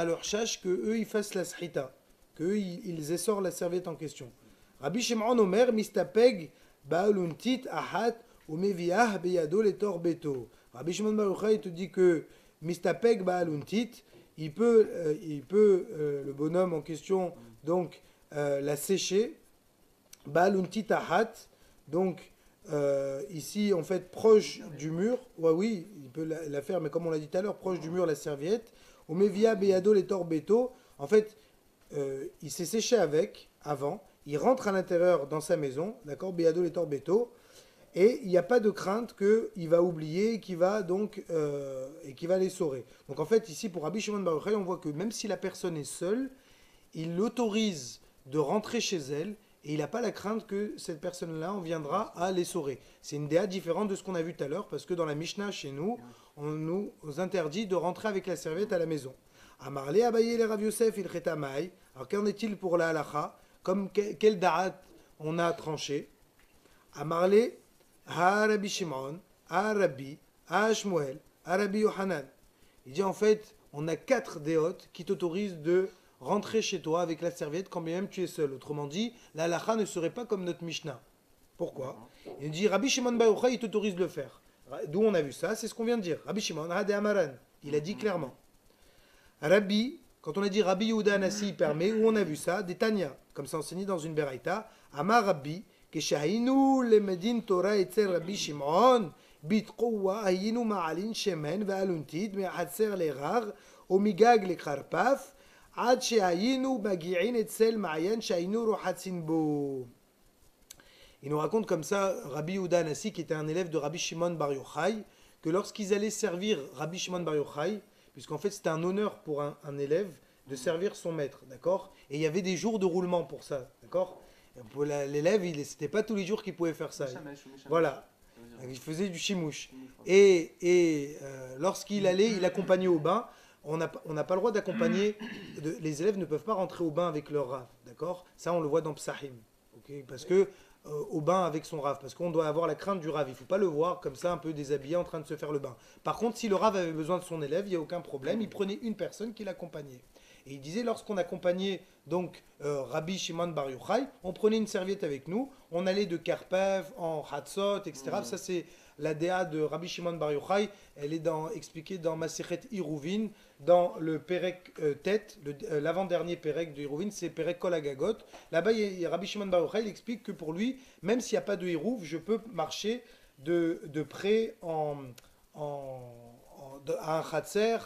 leur chache que eux ils fassent la shrita, que eux ils essorent la serviette en question. Rabbi Shimon Omer mistapeg ba'aluntit ahat ou meviah beyado letor beto. Rabbi Shimon Bar Yochai te dit que mistapeg ba'aluntit, il peut le bonhomme en question donc la sécher ba'aluntit ahat, donc ici en fait proche du mur, ouais, oui, il peut la faire, mais comme on l'a dit tout à l'heure, proche du mur la serviette. Au mevia beyado les torbeto, en fait, il s'est séché avec avant, il rentre à l'intérieur dans sa maison, d'accord, beyado les torbeto, et il n'y a pas de crainte qu'il va oublier, qu'il va donc et qu'il va l'essorer. Donc en fait ici pour Rabbi Shimon Bar Yochai, on voit que même si la personne est seule, il l'autorise de rentrer chez elle. Et il n'a pas la crainte que cette personne-là en viendra à l'essorer. C'est une déa différente de ce qu'on a vu tout à l'heure, parce que dans la Mishnah, chez nous, on nous interdit de rentrer avec la serviette à la maison. Amarle Abaye le Rav Yosef il chetamai. Alors qu'en est-il pour la halacha? Comme quel da'at on a tranché? Amarle ha Rabbi Shimon, ha Rabbi, ha Shmuel, ha Rabbi Yohanan. Il dit en fait, on a 4 déotes qui t'autorisent de rentrer chez toi avec la serviette quand bien même tu es seul. Autrement dit, la halakha ne serait pas comme notre Mishnah. Pourquoi? Il dit Rabbi Shimon Bar Yochai, il t'autorise de le faire. D'où on a vu ça? C'est ce qu'on vient de dire. Rabbi Shimon, Hade Amaran. Il a dit clairement. Rabbi, quand on a dit Rabbi Yehuda Anassi, il permet, où on a vu ça? Des Tanya, comme c'est enseigné dans une Beraïta. Amar Rabbi, Keshahinu le Medin Torah etzel Rabbi Shimon, Bitkoua, Hayinu Ma'alin Shemen, Ve'aluntid, Me'atzer Lerar, Omigag le Karpaf, Ad Shehayinu Magi'in etzel Ma'ayan Shahinu Rohatzin Bo. Il nous raconte comme ça Rabbi Yehuda Anassi, qui était un élève de Rabbi Shimon Bar Yochai, que lorsqu'ils allaient servir Rabbi Shimon Bar Yochai, puisqu'en fait c'était un honneur pour un élève de servir son maître, d'accord? Et il y avait des jours de roulement pour ça, d'accord? Pour l'élève, c'était pas tous les jours qu'il pouvait faire ça. Voilà, il faisait du chimouche. Et lorsqu'il allait, il accompagnait au bain. On n'a pas le droit d'accompagner, les élèves ne peuvent pas rentrer au bain avec leur rave, d'accord? Ça on le voit dans Psahim, okay? Parce que au bain avec son rave, parce qu'on doit avoir la crainte du rave, il ne faut pas le voir comme ça un peu déshabillé en train de se faire le bain. Par contre, si le rave avait besoin de son élève, il n'y a aucun problème, il prenait une personne qui l'accompagnait. Et il disait, lorsqu'on accompagnait donc Rabbi Shimon Bar Yochai, on prenait une serviette avec nous, on allait de Karpev en Hatzot, etc. Ça c'est la déa de Rabbi Shimon Bar Yochai, elle est expliquée dans Masechet Iruvin, dans le Perek Tet, l'avant-dernier Perek de Iruvin, c'est Perek Kol Hagagot. Là-bas, Rabbi Shimon Bar Yochai, il explique que pour lui, même s'il n'y a pas de Hiruv, je peux marcher de près à un Chatzer,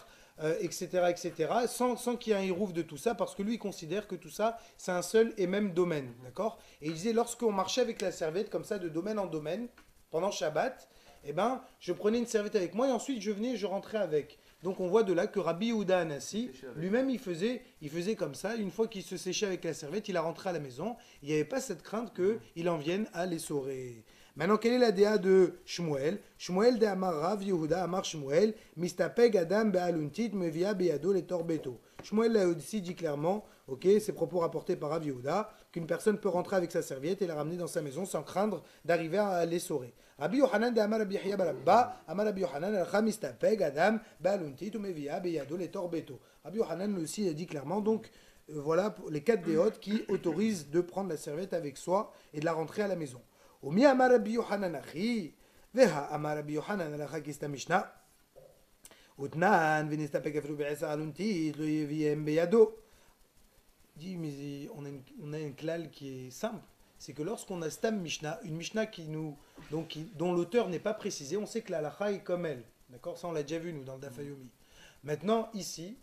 etc., sans qu'il y ait un hirouf de tout ça, parce que lui, il considère que tout ça, c'est un seul et même domaine, d'accord? Et il disait, lorsqu'on marchait avec la serviette, comme ça, de domaine en domaine, pendant Shabbat, eh ben, je prenais une serviette avec moi, et ensuite, je venais et je rentrais avec. Donc, on voit de là que Rabbi Yehuda Anassi, lui-même, il faisait comme ça, une fois qu'il se séchait avec la serviette, il a rentré à la maison, il n'y avait pas cette crainte qu'il en vienne à l'essorer. Maintenant, quelle est la déa de Shmuel? Shmuel de Amar Rav Yehuda Amar Shmuel, Mistapeg Adam Be'aluntit Mevia Be'ado le Torbeto. Shmuel là aussi dit clairement, ok, ces propos rapportés par Rav Yehuda, qu'une personne peut rentrer avec sa serviette et la ramener dans sa maison sans craindre d'arriver à l'essorer. Rabbi Yohanan de Amar Rabbi Yahya Barabba, Amar Rabbi Yohanan al-Kha Mistapeg Adam Be'aluntit Mevia Be'ado le Torbeto. Rabbi Yohanan aussi a dit clairement, donc voilà les 4 déotes qui autorisent de prendre la serviette avec soi et de la rentrer à la maison. ומי אמר רבי יוחנן אחי, והאמר רבי יוחנן הלכה כסתמשנה, ותנן ונסתפק אפילו בעשר אלונתית, לא יביאם בידו. Dit, mais on a un klal qui est simple, c'est que lorsqu'on a Stam Mishnah, une Mishnah dont l'auteur n'est pas précisé, on sait que la halakha est comme elle. D'accord? Ça on l'a déjà vu nous dans le Daf Yomi. Maintenant ici,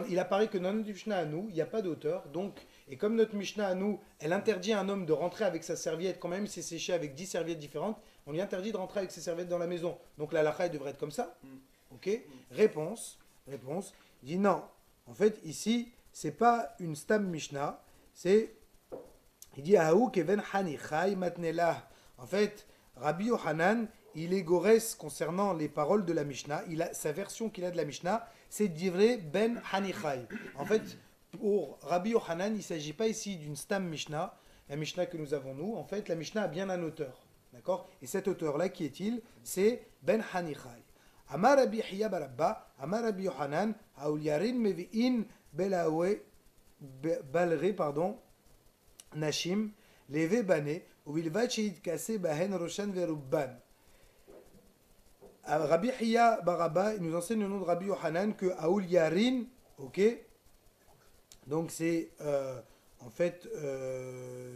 il apparaît que dans notre Mishnah à nous, il n'y a pas d'auteur, donc, et comme notre Mishnah à nous, elle interdit à un homme de rentrer avec sa serviette, quand même il s'est séché avec 10 serviettes différentes, on lui interdit de rentrer avec ses serviettes dans la maison. Donc la halakha devrait être comme ça. Ok? Réponse, il dit non. En fait, ici, c'est pas une Stam Mishnah, il dit Aou keven hanichai matnelah. En fait, Rabbi Yohanan, il est gorès concernant les paroles de la Mishnah. Sa version qu'il a de la Mishnah, c'est Divrei ben Hanichai. En fait, pour Rabbi Yohanan, il ne s'agit pas ici d'une Stam Mishnah, la Mishnah que nous avons nous. En fait, la Mishnah a bien un auteur. D'accord? Et cet auteur-là, qui est-il? C'est Ben Hanichai. Amar Rabbi Yahya Barabba, Amar Rabbi Yohanan, Haul Yarin Mevi'in Belawe Balre, Nashim, Leve Bane, Uvilvat Sheid Kase Bahen Roshan Verubban. Rabbi Yahya Barabba, il nous enseigne le nom de Rabbi Yohanan que Haul Yarin, ok? Donc c'est en fait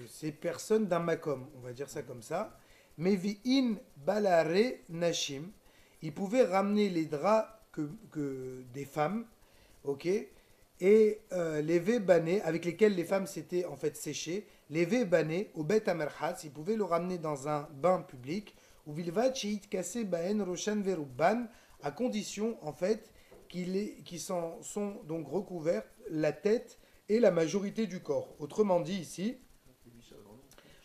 ces personnes d'un makom, on va dire ça comme ça. Mevi'in balare nashim, ils pouvaient ramener les draps que des femmes, ok, et les vebané avec lesquels les femmes s'étaient en fait séchées, les vebané au bet amerhatz, ils pouvaient le ramener dans un bain public, ou vilvat sheit kase baen roshan verubban, à condition en fait qu'ils sont donc recouverts la tête et la majorité du corps. Autrement dit ici,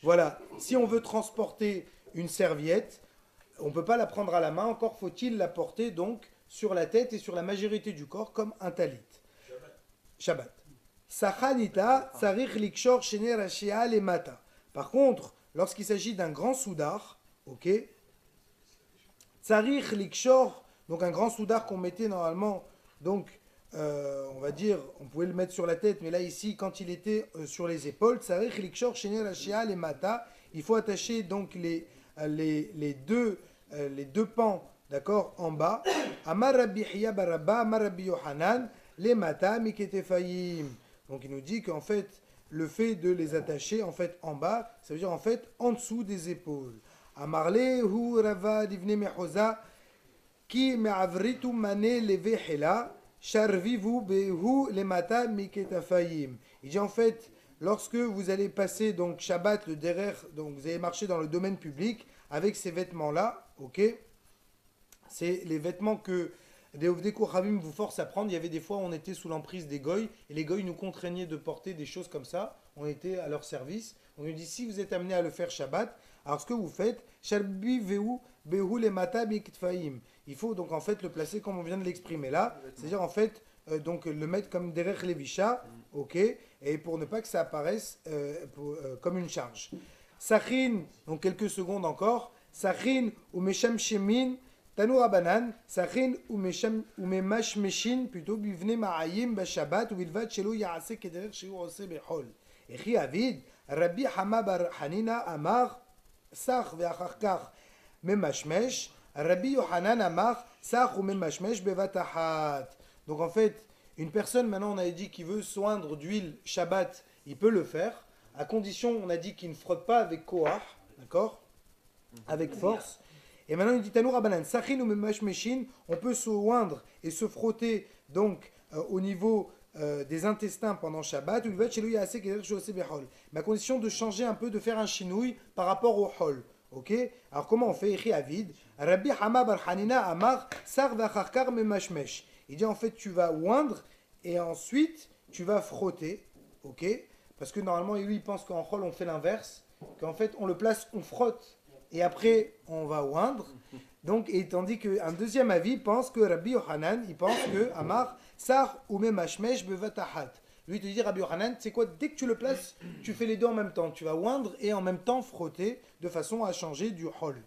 voilà, si on veut transporter une serviette, on ne peut pas la prendre à la main, encore faut-il la porter donc sur la tête et sur la majorité du corps comme un talit. Shabbat. Sachanita, sarich likshor shene rashia le mata. Par contre, lorsqu'il s'agit d'un grand soudar, ok, sarich likshor, donc un grand soudar qu'on mettait normalement, donc on va dire, on pouvait le mettre sur la tête, mais là ici, quand il était sur les épaules, sarich likshor shene rashia le mata, il faut attacher donc les deux pans, d'accord, en bas. Amar Rabbi Yahya Barabba, Amar Rabbi Yohanan, les mata miketefayim. Donc il nous dit qu'en fait, le fait de les attacher en fait en bas, ça veut dire en fait en dessous des épaules. Amarle hu rava divne mehoza ki me'avritu mane levehela sharvivu behu les mata miketefayim. Il dit en fait, lorsque vous allez passer donc Shabbat le derrière, donc vous allez marcher dans le domaine public avec ces vêtements-là, ok, c'est les vêtements que des Ovdei Kochavim vous forcent à prendre. Il y avait des fois où on était sous l'emprise des goy et les goy nous contraignaient de porter des choses comme ça. On était à leur service. On nous dit si vous êtes amené à le faire Shabbat, alors ce que vous faites, Sharbi Vehu Behu le Mata Biktfaim. Il faut donc en fait le placer comme on vient de l'exprimer là, c'est-à-dire en fait donc le mettre comme derech levisha, ok, et pour ne pas que ça apparaisse comme une charge. Sachin, donc quelques secondes encore. Sachin ou Mesham Shemin. Tanou Rabanan, Sachin ou Memash Meshin, plutôt Bivne Ma'ayim Bashabat ou Bilvat Shelo Yaase Kederer Sheu Ose Behol. Echi Avid, Rabbi Hama Bar Hanina Amar, Sach Ve'acharkach Memashmesh, Rabbi Yohanan Amar, Sach ou Memashmesh Bevatahat. Donc en fait, une personne maintenant on a dit qu'il veut soindre d'huile Shabbat, il peut le faire, à condition on a dit qu'il ne frotte pas avec Koach, d'accord, avec force. Et maintenant, il dit Tanou Rabanan, Sachin ou Memash Meshin, on peut se oindre et se frotter donc au niveau des intestins pendant Shabbat, ou mais à condition de changer un peu, de faire un chinouille par rapport au hol. Ok. Alors comment on fait Echi Avid, Rabbi Hama Bar Hanina Amar, Sar Vacharkar Memashmesh. Il dit en fait, tu vas oindre et ensuite tu vas frotter. Ok. Parce que normalement, lui, il pense qu'en hol, on fait l'inverse, qu'en fait, on le place, on frotte. Et après, on va oindre. Donc, et tandis qu'un deuxième avis pense que Rabbi Yohanan, il pense que Amar, Sar ou Memashmesh Bevatahat. Lui, il te dit, Rabbi Yohanan, c'est quoi? Dès que tu le places, tu fais les deux en même temps. Tu vas oindre et en même temps frotter de façon à changer du hol.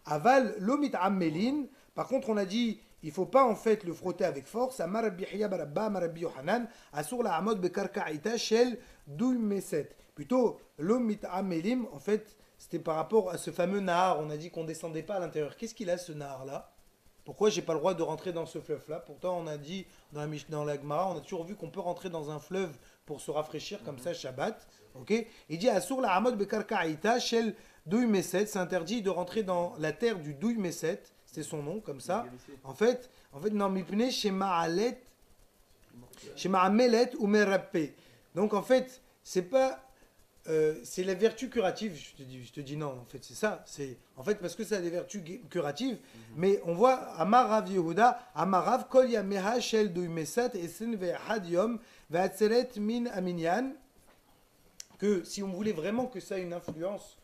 Aval, l'omit ammelin. Par contre, on a dit, il ne faut pas en fait le frotter avec force. Amar Rabbi Hiya Barabba, Amar Rabbi Yohanan, Asur la Amod Bekarkaita Shel Douy Meset. Plutôt, l'omit ammelim, en fait, c'était par rapport à ce fameux Nahar. On a dit qu'on ne descendait pas à l'intérieur. Qu'est-ce qu'il a ce Nahar-là? Pourquoi j'ai pas le droit de rentrer dans ce fleuve-là? Pourtant, on a dit dans la Gemara, on a toujours vu qu'on peut rentrer dans un fleuve pour se rafraîchir comme ça, Shabbat. Ok. Il dit Asur la Hamod Bekarkaïta Shel Douy Meset. C'est interdit de rentrer dans la terre du Douy Meset. C'était son nom, comme ça. En fait, non, Mipne Shema Amelet ou Merapé. Donc en fait, c'est pas. C'est la vertu curative, je te dis non, en fait c'est ça, c'est en fait parce que ça a des vertus curatives, mais on voit Amarav Yehuda, Amarav Kol Yameha Shel Doumesat Esen Ve'had Yom Ve'atzeret Min Aminyan, que si on voulait vraiment que ça ait une influence